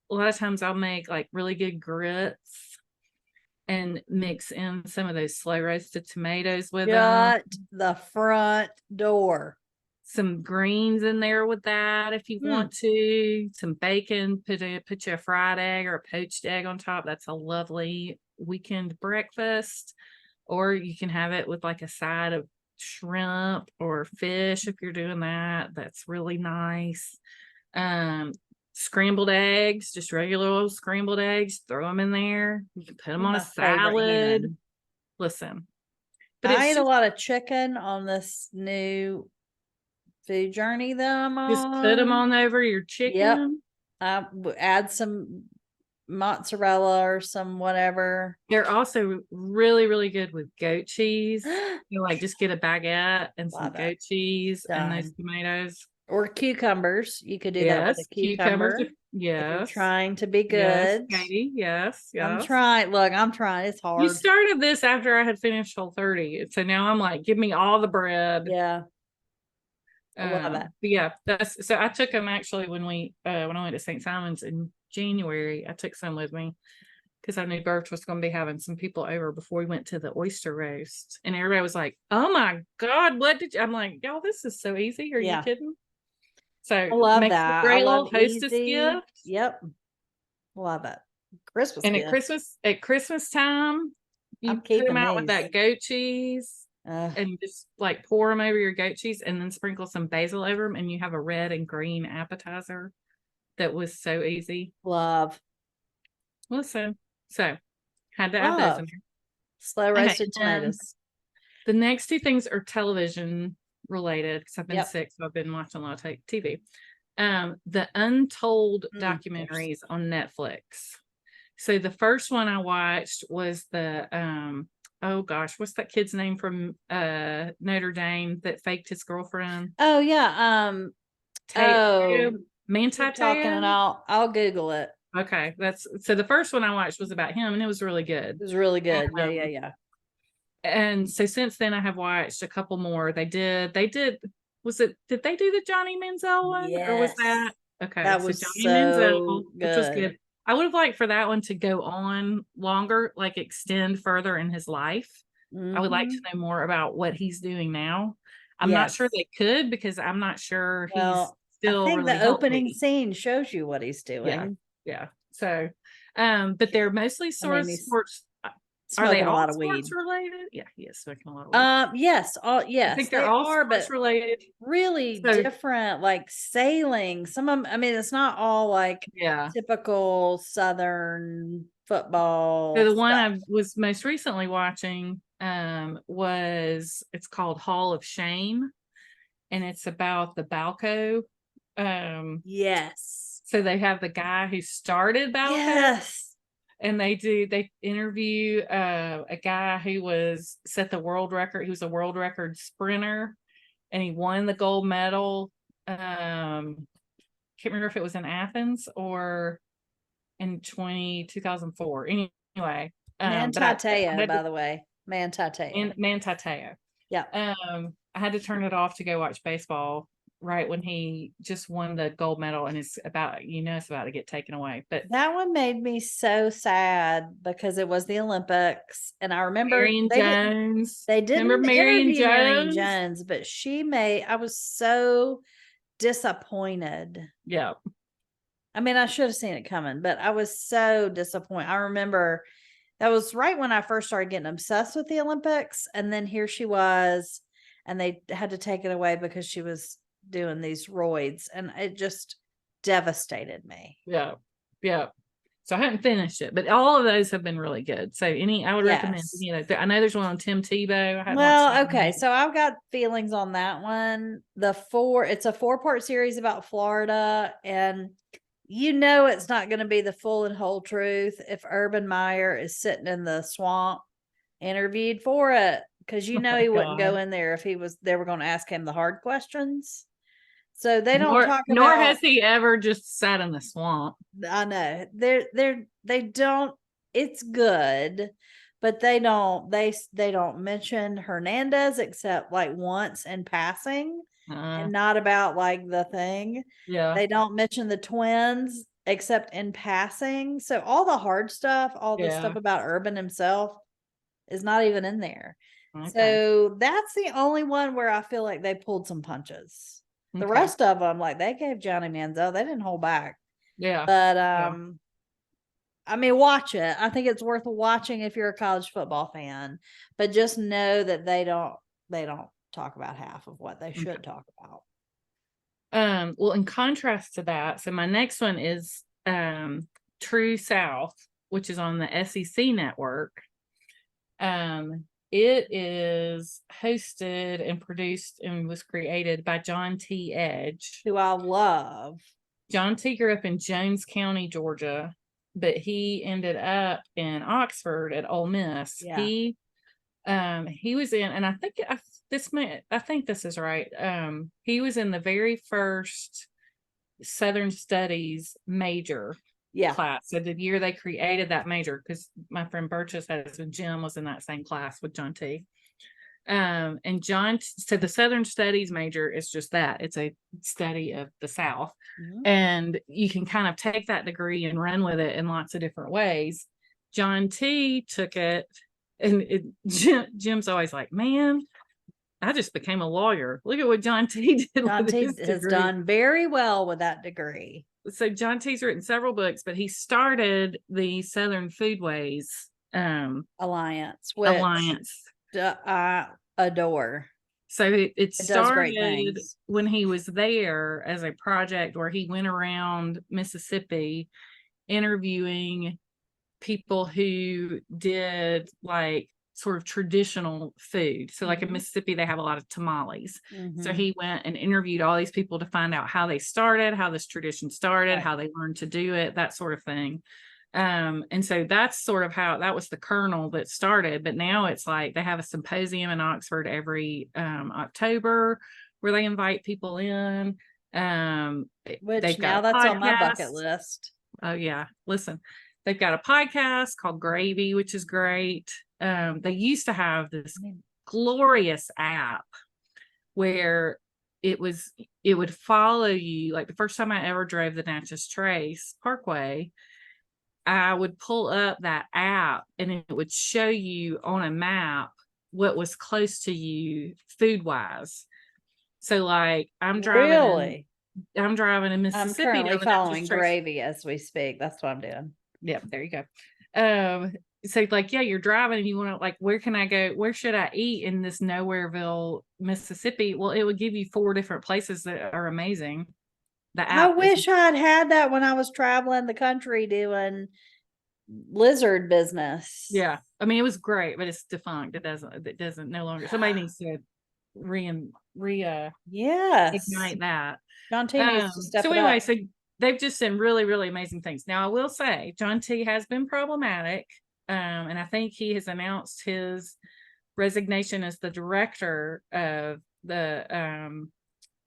lot of times I'll make like really good grits and mix in some of those slow roasted tomatoes with them. Shut the front door. Some greens in there with that if you want to. Some bacon. Put you a fried egg or a poached egg on top. That's a lovely weekend breakfast. Or you can have it with like a side of shrimp or fish if you're doing that. That's really nice. Scrambled eggs, just regular old scrambled eggs. Throw them in there. You can put them on a salad. Listen. But I ate a lot of chicken on this new food journey that I'm on. Just put them on over your chicken. Yep. Add some mozzarella or some whatever. They're also really, really good with goat cheese. Like just get a baguette and some goat cheese and those tomatoes. Or cucumbers. You could do that with a cucumber. Yes. If you're trying to be good. Yes, Katie. Yes. I'm trying. Look, I'm trying. It's hard. You started this after I had finished Whole30. So now I'm like, give me all the bread. Yeah. I love that. Yeah. So I took them actually when I went to St. Simon's in January. I took some with me because I knew Birch was going to be having some people over before we went to the oyster roast. And everybody was like, oh my God, what did you? I'm like, y'all, this is so easy. Are you kidding? So I love that. A great little hostess gift. Yep. Love it. Christmas and gift. At Christmas time, you put them out with that goat cheese and just like pour them over your goat cheese and then sprinkle some basil over them and you have a red and green appetizer. That was so easy. Love. Listen, so had to add those in there. Slow roasted tomatoes. The next two things are television related because I've been sick, so I've been watching a lot of TV. The Untold documentaries on Netflix. So the first one I watched was the oh gosh, what's that kid's name from Notre Dame that faked his girlfriend? Oh yeah, Manti talking and I'll Google it. Okay, so the first one I watched was about him, and it was really good. It was really good. Yeah. And so since then, I have watched a couple more. Did they do the Johnny Manziel one? Yes. Or was that okay? That was Johnny so Manziel, good. Which was good. I would have liked for that one to go on longer, like extend further in his life. I would like to know more about what he's doing now. I'm not sure they could because I'm not sure he's still. I think really the opening scene shows you what he's doing. Yeah. So, but they're mostly sports. Are they all a lot of weed related? Yeah, he is smoking a lot of weed. Yes. Yes. I think they're all sports related. Really different, like sailing. Some of them, I mean, it's not all like typical Southern football. So the one I was most recently watching it's called Hall of Shame, and it's about the Balco. Yes. So they have the guy who started Balco. Yes. And they interview a guy who set the world record. He was a world record sprinter and he won the gold medal. Can't remember if it was in Athens or in 2004. Anyway. Manti, by the way. Manti. Yeah. I had to turn it off to go watch baseball right when he just won the gold medal and it's about to get taken away. But that one made me so sad because it was the Olympics and I remember Marion Jones. They didn't remember Marion Jones, but I was so disappointed. Yeah. I mean, I should have seen it coming, but I was so disappointed. I remember that was right when I first started getting obsessed with the Olympics. And then here she was, and they had to take it away because she was doing these roids. And it just, devastated me. Yeah. Yeah. So I haven't finished it, but all of those have been really good. So I would recommend, I know there's one on Tim Tebow. Well, okay. So I've got feelings on that one. It's a 4-part series about Florida, and it's not going to be the full and whole truth if Urban Meyer is sitting in the swamp interviewed for it, because he wouldn't go in there if they were going to ask him the hard questions. So they don't talk about. Nor has he ever just sat in the swamp. I know they don't. It's good, but they don't mention Hernandez except like once in passing, and not about like the thing. Yeah, they don't mention the twins except in passing. So all the hard stuff, all the stuff about Urban himself, is not even in there. Okay. So that's the only one where I feel like they pulled some punches. The rest of them, like they gave Johnny Manziel, they didn't hold back. Yeah. But I mean, watch it. I think it's worth watching if you're a college football fan. But just know that they don't talk about half of what they should talk about. Well, in contrast to that, so my next one is True South, which is on the SEC network. It is hosted and produced and was created by John T. Edge, who I love. John T. grew up in Jones County, Georgia, but he ended up in Oxford at Ole Miss. Yeah. He was in, and I think this is right. He was in the very first Southern Studies major class. So the year they created that major, because my friend Burch's husband Jim was in that same class with John T. And so the Southern Studies major is just that. It's a study of the South. Mm-hmm. And you can kind of take that degree and run with it in lots of different ways. John T took it, and Jim's always like, man, I just became a lawyer. Look at what John T did. John T has done very well with that degree. So John T's written several books, but he started the Southern Foodways Alliance, I adore. So it started when he was there as a project where he went around Mississippi interviewing people who did like sort of traditional food. So like in Mississippi, they have a lot of tamales. Mm-hmm. So he went and interviewed all these people to find out how they started, how this tradition started, how they learned to do it, that sort of thing. And so that's sort of how that was the kernel that started. But now it's like they have a symposium in Oxford every October where they invite people in. Which now that's on my bucket list. Oh yeah. Listen, they've got a podcast called Gravy, which is great. They used to have this glorious app where it would follow you. Like the first time I ever drove the Natchez Trace Parkway, I would pull up that app and it would show you on a map what was close to you food wise. So like I'm driving in Mississippi. I'm currently following Gravy as we speak. That's what I'm doing. Yep, there you go. So like, yeah, you're driving and you want to like, where can I go? Where should I eat in this Nowhereville, Mississippi? Well, it would give you 4 different places that are amazing. I wish I'd had that when I was traveling the country doing lizard business. Yeah. I mean, it was great, but it's defunct. It doesn't no longer. Somebody needs to ignite that. John T needs to step so anyway, so they've just done really, really amazing things. Now, I will say John T has been problematic. And I think he has announced his resignation as the director of the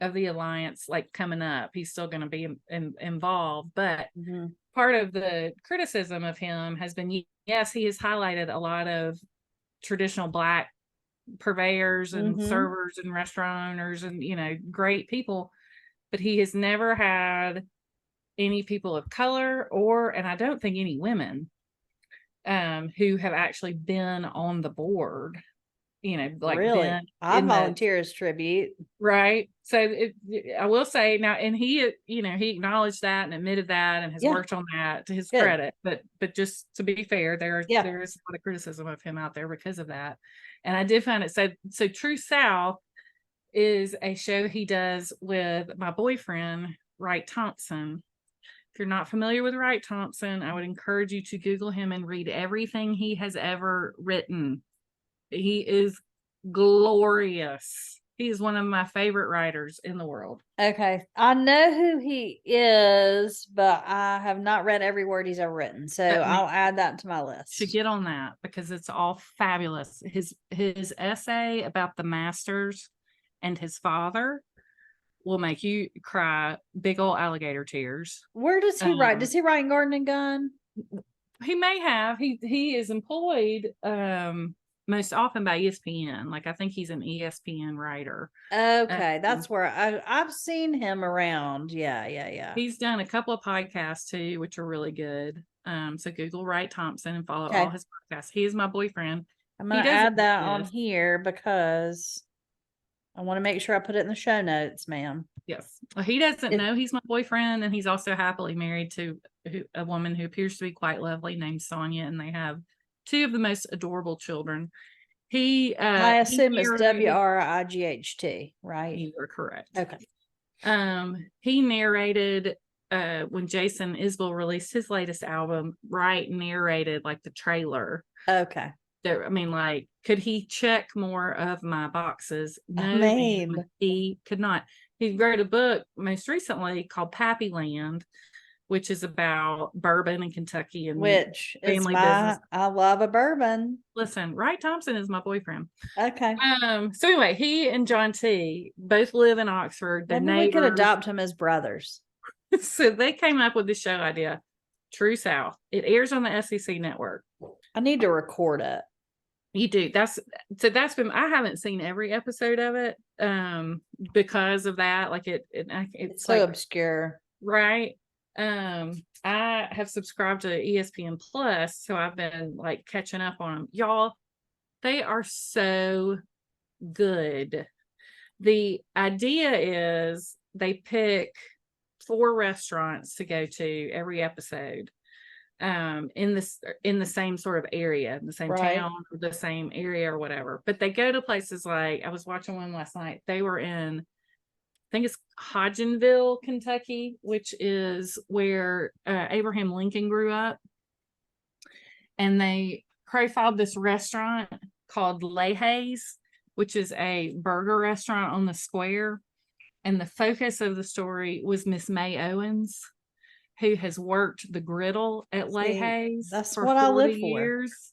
alliance, like coming up. He's still going to be involved, but part of the criticism of him has been, yes, he has highlighted a lot of traditional Black purveyors and servers and restaurant owners and, great people, but he has never had any people of color and I don't think any women who have actually been on the board, like really, I volunteer as tribute, right? So I will say now, and he, he acknowledged that and admitted that and has worked on that to his credit. But just to be fair, there is a lot of criticism of him out there because of that. And I did find it so True South is a show he does with my boyfriend Wright Thompson. If you're not familiar with Wright Thompson, I would encourage you to Google him and read everything he has ever written. He is glorious. He is one of my favorite writers in the world. Okay. I know who he is, but I have not read every word he's ever written. So I'll add that to my list. Should get on that because it's all fabulous. His essay about the masters and his father will make you cry big old alligator tears. Where does he write? Does he write in Garden and Gun? He may have. He is employed most often by ESPN. Like I think he's an ESPN writer. Okay, that's where I've seen him around. Yeah. He's done a couple of podcasts too, which are really good. So Google Wright Thompson and follow all his podcasts. He is my boyfriend. I'm gonna add that on here because I want to make sure I put it in the show notes, ma'am. Yes. He doesn't know he's my boyfriend, and he's also happily married to a woman who appears to be quite lovely named Sonia, and they have 2 of the most adorable children. I assume it's WRIGHT, right? You are correct. Okay. He narrated when Jason Isbell released his latest album, Wright narrated like the trailer. Okay. I mean, like, could he check more of my boxes? No, he could not. He wrote a book most recently called Pappy Land, which is about bourbon in Kentucky and which family business. I love a bourbon. Listen, Wright Thompson is my boyfriend. Okay. So anyway, he and John T both live in Oxford. They're neighbors. We could adopt him as brothers. So they came up with the show idea, True South. It airs on the SEC network. I need to record it. You do. That's been, I haven't seen every episode of it because of that. Like it's so like, obscure. Right. I have subscribed to ESPN Plus, so I've been like catching up on them. Y'all, they are so good. The idea is they pick 4 restaurants to go to every episode. In the same sort of area, the same town, or the same area or whatever. But they go to places like, I was watching one last night. They were in, I think it's Hodgenville, Kentucky, which is where Abraham Lincoln grew up. And they profiled this restaurant called Leahy's, which is a burger restaurant on the square. And the focus of the story was Miss May Owens, who has worked the griddle at Leahy's for 40 years.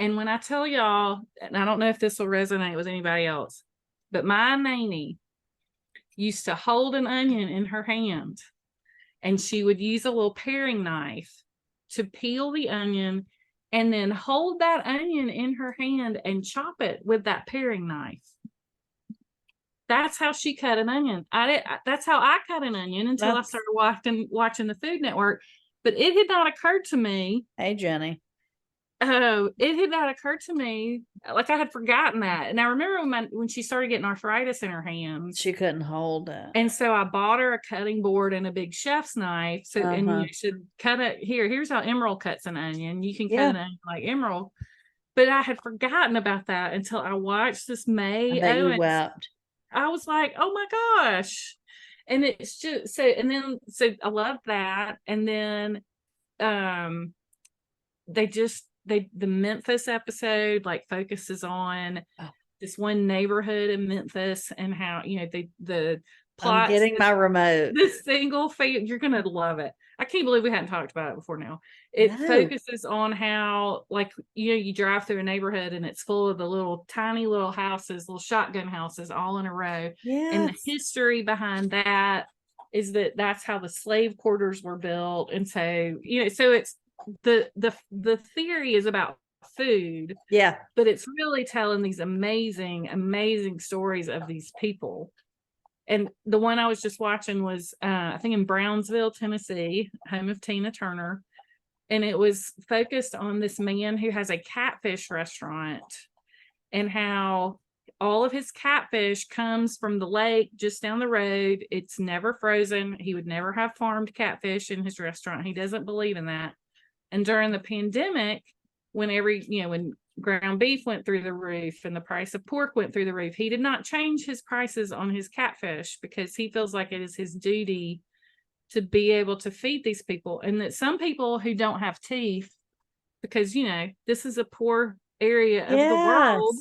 And when I tell y'all, and I don't know if this will resonate with anybody else, but my nanny used to hold an onion in her hand, and she would use a little paring knife to peel the onion and then hold that onion in her hand and chop it with that paring knife. That's how she cut an onion. That's how I cut an onion until I started watching the Food Network. But it had not occurred to me. Hey, Jenny. Oh, it had not occurred to me. Like I had forgotten that. And I remember when she started getting arthritis in her hands, she couldn't hold it. And so I bought her a cutting board and a big chef's knife. So and you should cut it here. Here's how Emerald cuts an onion. You can cut an onion like Emerald. But I had forgotten about that until I watched this May Owens. You wept. I was like, oh my gosh. And it's just so I love that. And then the Memphis episode like focuses on this one neighborhood in Memphis and how, the plot. I'm getting my remote. This single family, you're gonna love it. I can't believe we hadn't talked about it before now. It focuses on how, like, you drive through a neighborhood and it's full of the tiny little houses, little shotgun houses all in a row. Yes. And the history behind that is that's how the slave quarters were built. And so, so it's the theory is about food. Yeah. But it's really telling these amazing, amazing stories of these people. And the one I was just watching was, I think in Brownsville, Tennessee, home of Tina Turner. And it was focused on this man who has a catfish restaurant and how all of his catfish comes from the lake just down the road. It's never frozen. He would never have farmed catfish in his restaurant. He doesn't believe in that. And during the pandemic, when ground beef went through the roof and the price of pork went through the roof, he did not change his prices on his catfish because he feels like it is his duty to be able to feed these people. And that some people who don't have teeth, because, you know, this is a poor area of the world,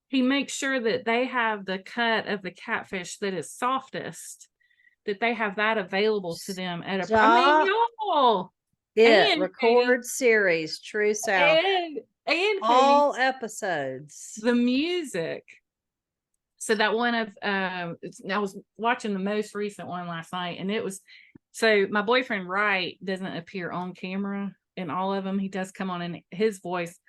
he makes sure that they have the cut of the catfish that is softest, that they have that available to them at a, I mean, y'all. Record series, True South. And all episodes. The music. So that one of I was watching the most recent one last night, and it was, so my boyfriend Wright doesn't appear on camera in all of them. He does come on in his voice.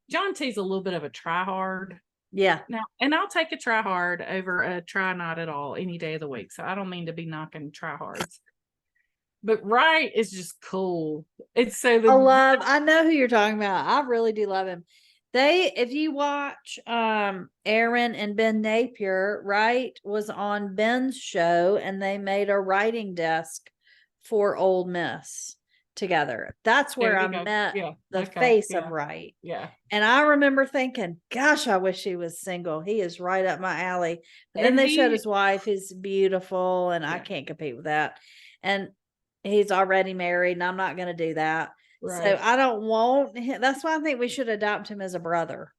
John T's a little bit of a try hard. Yeah. Now, and I'll take a try hard over a try not at all any day of the week. So I don't mean to be knocking try hards. But Wright is just cool. It's so I know who you're talking about. I really do love him. If you watch Aaron and Ben Napier, Wright was on Ben's show, and they made a writing desk for Ole Miss together. That's where I met the face of Wright. Yeah. And I remember thinking, gosh, I wish he was single. He is right up my alley. But then they showed his wife, who's beautiful, and I can't compete with that. And he's already married, and I'm not going to do that. Right. So I don't want him. That's why I think we should adopt him as a brother.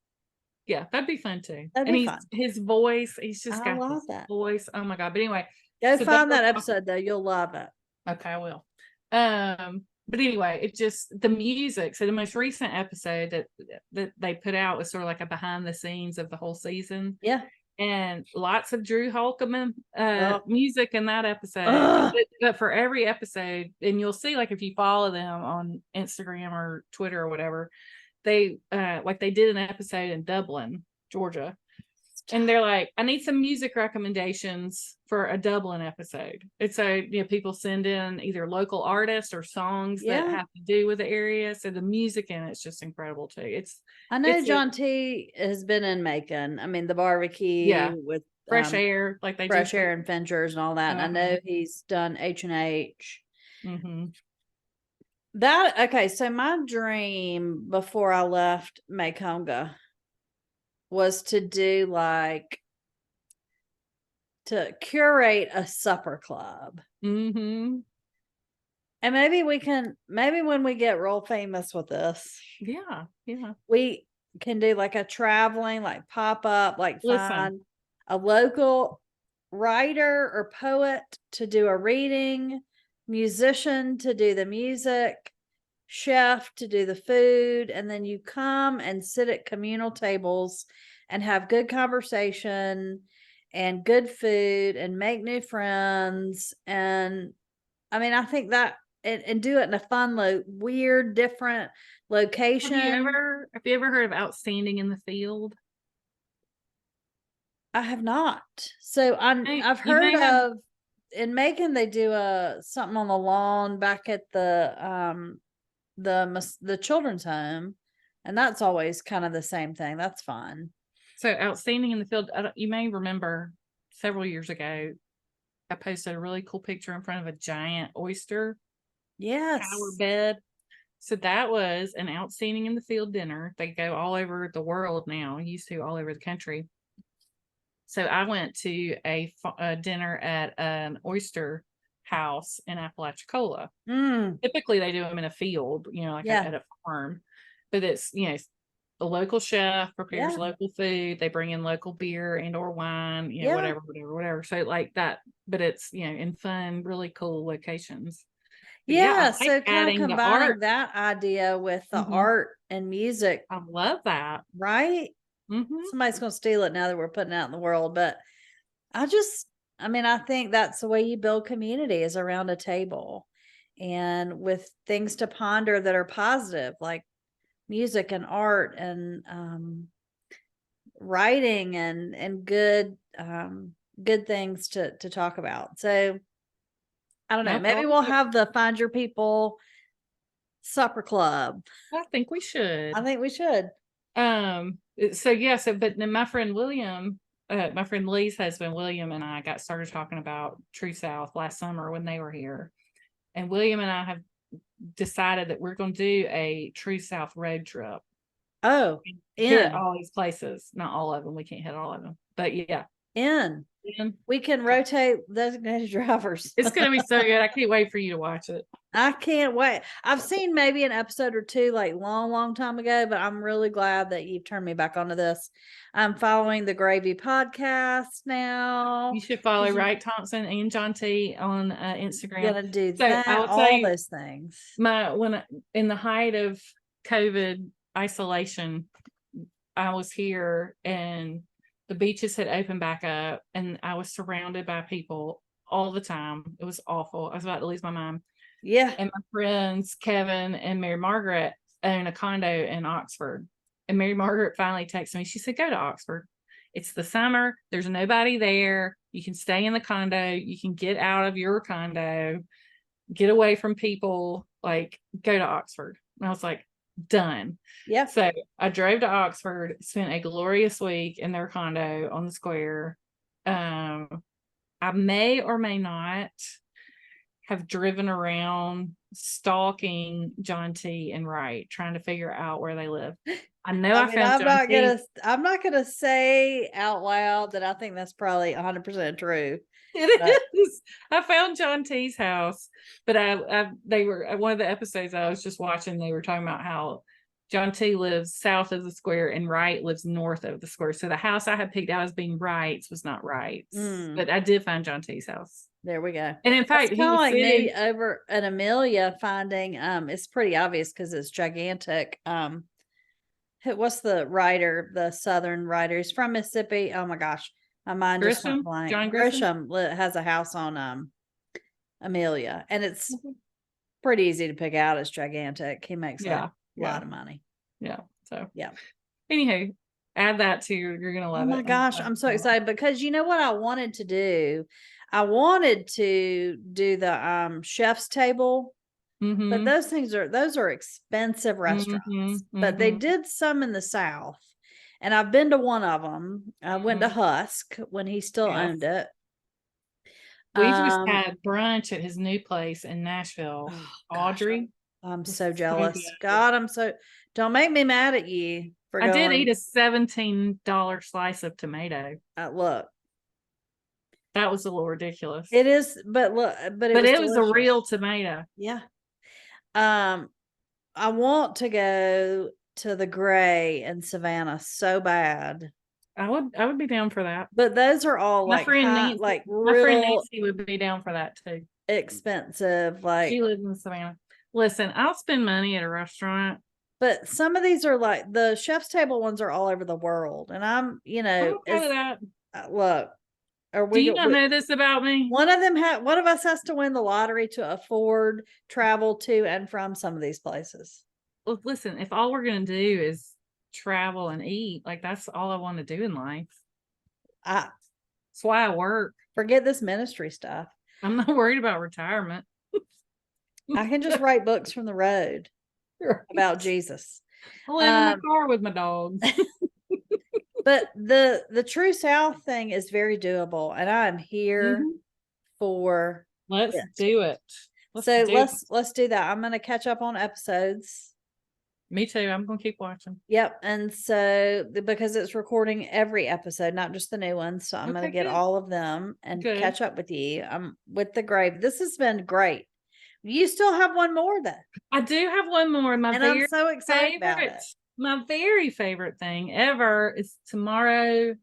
Yeah, that'd be fun too. That'd be fun. His voice, he's just got love that voice. Oh my God. But anyway. Go find that episode though. You'll love it. Okay, I will. But anyway, it just, the music. So the most recent episode that they put out was sort of like a behind the scenes of the whole season. Yeah. And lots of Drew Holcomb music in that episode. But for every episode, and you'll see, like, if you follow them on Instagram or Twitter or whatever, they like they did an episode in Dublin, Georgia. And they're like, I need some music recommendations for a Dublin episode. And so, you know, people send in either local artists or songs that have to do with the area. So the music in it's just incredible too. I know John T has been in Macon. I mean, the barbecue with Fresh Air, like they Fresh Air and Finchers and all that. And I know he's done H&H. Okay, so my dream before I left Maconga was to do to curate a supper club. And maybe when we get real famous with this, we can do like a traveling, like pop up, like find a local writer or poet to do a reading, musician to do the music, chef to do the food, and then you come and sit at communal tables and have good conversation and good food and make new friends. And I mean, I think that and do it in a fun, weird, different location. Have you ever heard of Outstanding in the Field? I have not. So I've heard of in Macon they do something on the lawn back at the children's home, and that's always kind of the same thing. That's fun. So Outstanding in the Field, you may remember several years ago, I posted a really cool picture in front of a giant oyster tower bed. So that was an Outstanding in the Field dinner. They go all over the world now, used to all over the country. So I went to a dinner at an oyster house in Apalachicola. Typically they do them in a field, you know, like at a farm, but it's, you know, a local chef prepares local food. They bring in local beer and or wine, you know, whatever. So like that, but it's, you know, in fun, really cool locations. But so kind of combining that idea with the art and music. I love that. Right? Somebody's going to steal it now that we're putting it out in the world, but I think that's the way you build community, is around a table and with things to ponder that are positive, like music and art and writing and good things to talk about. So I don't know, maybe we'll have the Find Your People supper club. I think we should. But then my friend William, my friend Lee's husband William, and I got started talking about True South last summer when they were here, and William and I have decided that we're going to do a True South road trip. Hit all these places, not all of them. We can't hit all of them, but we can rotate designated drivers. It's gonna be so good. I can't wait for you to watch it. I can't wait. I've seen maybe an episode or two like long time ago, but I'm really glad that you've turned me back onto this. I'm following the Gravy podcast now. You should follow Wright Thompson and John T on Instagram. Gonna do So that. I will tell all you, those things. In the height of COVID isolation, I was here and the beaches had opened back up, and I was surrounded by people all the time. It was awful. I was about to lose my mind. Yeah. And my friends, Kevin and Mary Margaret, own a condo in Oxford. And Mary Margaret finally texted me. She said, go to Oxford. It's the summer. There's nobody there. You can stay in the condo. You can get out of your condo, get away from people, like go to Oxford. And I was like, done. Yeah. So I drove to Oxford, spent a glorious week in their condo on the square. I may or may not have driven around stalking John T and Wright, trying to figure out where they live. I know I found John T. I'm not gonna say out loud that I think that's probably 100% true. It is. I found John T's house, but they were at one of the episodes I was just watching. They were talking about how John T lives south of the square and Wright lives north of the square. So the house I had picked out as being Wright's was not Wright's, but I did find John T's house. There we go. And in fact, he was like me over at Amelia finding. It's pretty obvious because it's gigantic. What's the writer? The Southern writer. He's from Mississippi. Oh my gosh, my mind just went blank. John Grisham has a house on Amelia, and it's pretty easy to pick out. It's gigantic. He makes a lot of money. Yeah. So yeah. Anywho, add that to you're gonna love it. Oh my gosh, I'm so excited because you know what I wanted to do. I wanted to do the chef's table, but those are expensive restaurants. But they did some in the South, and I've been to one of them. I went to Husk when he still owned it. We just had brunch at his new place in Nashville. Audrey, I'm so jealous. God, don't make me mad at you. I did eat a $17 slice of tomato. Look. That was a little ridiculous. It is, but look, but it was a real tomato. Yeah. I want to go to the Gray in Savannah so bad. I would be down for that. But those are all my friend Nancy would be down for that too. Expensive, like she lives in Savannah. Listen, I'll spend money at a restaurant. But some of these are like the chef's table ones are all over the world, and I'm that. Look. Do you not know this about me? One of us has to win the lottery to afford travel to and from some of these places. Well, listen, if all we're going to do is travel and eat, like that's all I want to do in life. That's why I work. Forget this ministry stuff. I'm not worried about retirement. I can just write books from the road about Jesus. I live in my car with my dogs. But the True South thing is very doable, and I'm here for let's do it. Let's do that. I'm gonna catch up on episodes. Me too. I'm gonna keep watching. Yep. And so because it's recording every episode, not just the new ones, so I'm gonna get all of them and catch up with you. With the Grave. This has been great. You still have one more though. I do have one more. I'm so excited about it. My very favorite thing ever is tomorrow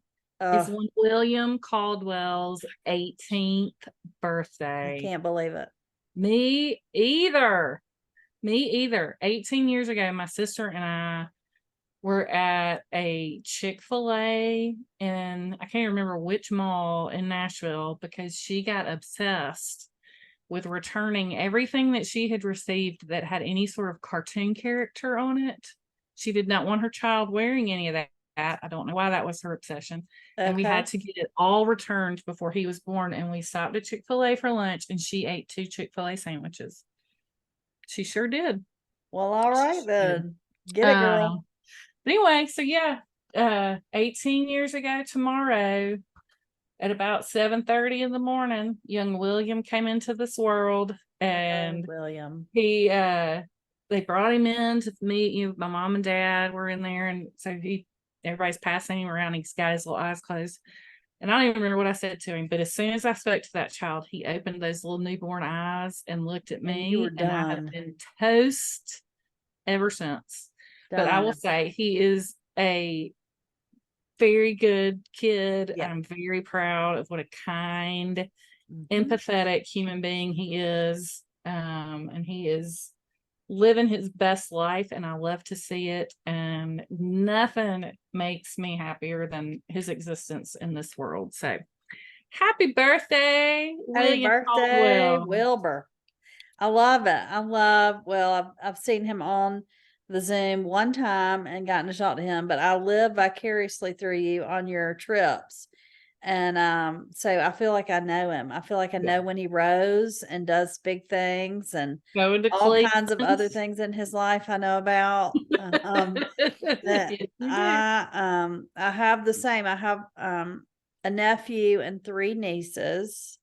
is William Caldwell's 18th birthday. I can't believe it. Me either. 18 years ago, my sister and I were at a Chick-fil-A in, I can't remember which mall in Nashville, because she got obsessed with returning everything that she had received that had any sort of cartoon character on it. She did not want her child wearing any of that. I don't know why that was her obsession. And we had to get it all returned before he was born. And we stopped at Chick-fil-A for lunch, and she ate 2 Chick-fil-A sandwiches. She sure did. Well, all right then. Get it, girl. But anyway, so 18 years ago tomorrow at about 7:30 in the morning, young William came into this world, and William, they brought him in to meet my mom and dad were in there, and so everybody's passing him around. He's got his little eyes closed. And I don't even remember what I said to him, but as soon as I spoke to that child, he opened those little newborn eyes and looked at And you were me, and I have done. been toast ever since. But I will Done. say he is a very good kid. Yeah. I'm very proud of what a kind, Mhm. empathetic human being he is. And he is living his best life, and I love to see it. And nothing makes me happier than his existence in this world. So happy birthday, Happy William birthday, Caldwell. Wilbur. I love it. I've seen him on the Zoom one time and gotten to talk to him, but I live vicariously through you on your trips. And so I feel like I know him. I feel like I know when he rows and does big things and Going to all kinds of other Cleveland. things in his life I know about. That Yes, you do. I have the same. I have a nephew and 3 nieces,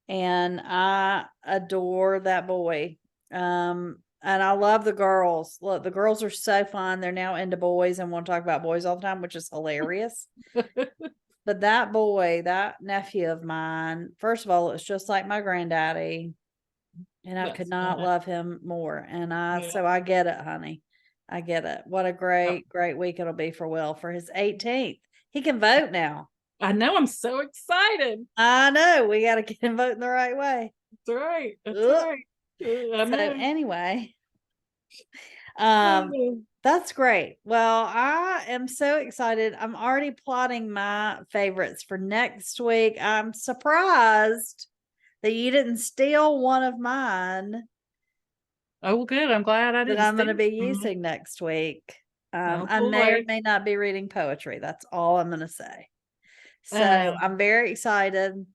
and I adore that boy. And I love the girls. Look, the girls are so fun. They're now into boys and want to talk about boys all the time, which is hilarious. But that boy, that nephew of mine, first of all, it's just like my granddaddy. And I could That's not fun. love him more. And Yeah. so I get it, honey. I get it. What a Yep. great week it'll be for Will for his 18th. He can vote now. I know. I'm so excited. I know. We got to get him voting the right way. That's right. That's Ugh. right. I So know. anyway, Oh, that's great. Well, I am so excited. I'm already plotting my favorites for next week. I'm surprised that you didn't steal one of mine oh, good. I'm glad I that didn't I'm going to steal be from you. using next week. Oh I may or boy. may not be reading poetry. That's all I'm going to say. So Um, I'm very excited.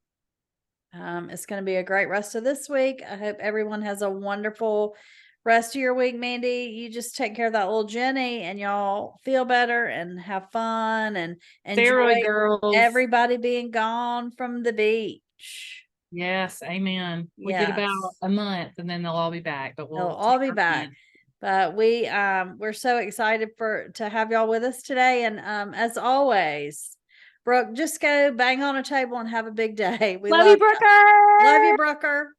It's going to be a great rest of this week. I hope everyone has a wonderful rest of your week, Mandee. You just take care of that little Jenny and y'all feel better and have fun and steroid enjoy girls. everybody being gone from the beach. Yes, amen. We get about Yes. a month and then they'll all be back, but They'll we'll all take be our back. time. But we're so excited to have y'all with us today. And as always, Brooke, just go bang on a table and have a big day. We Love you, love Brooker. you, Brooker.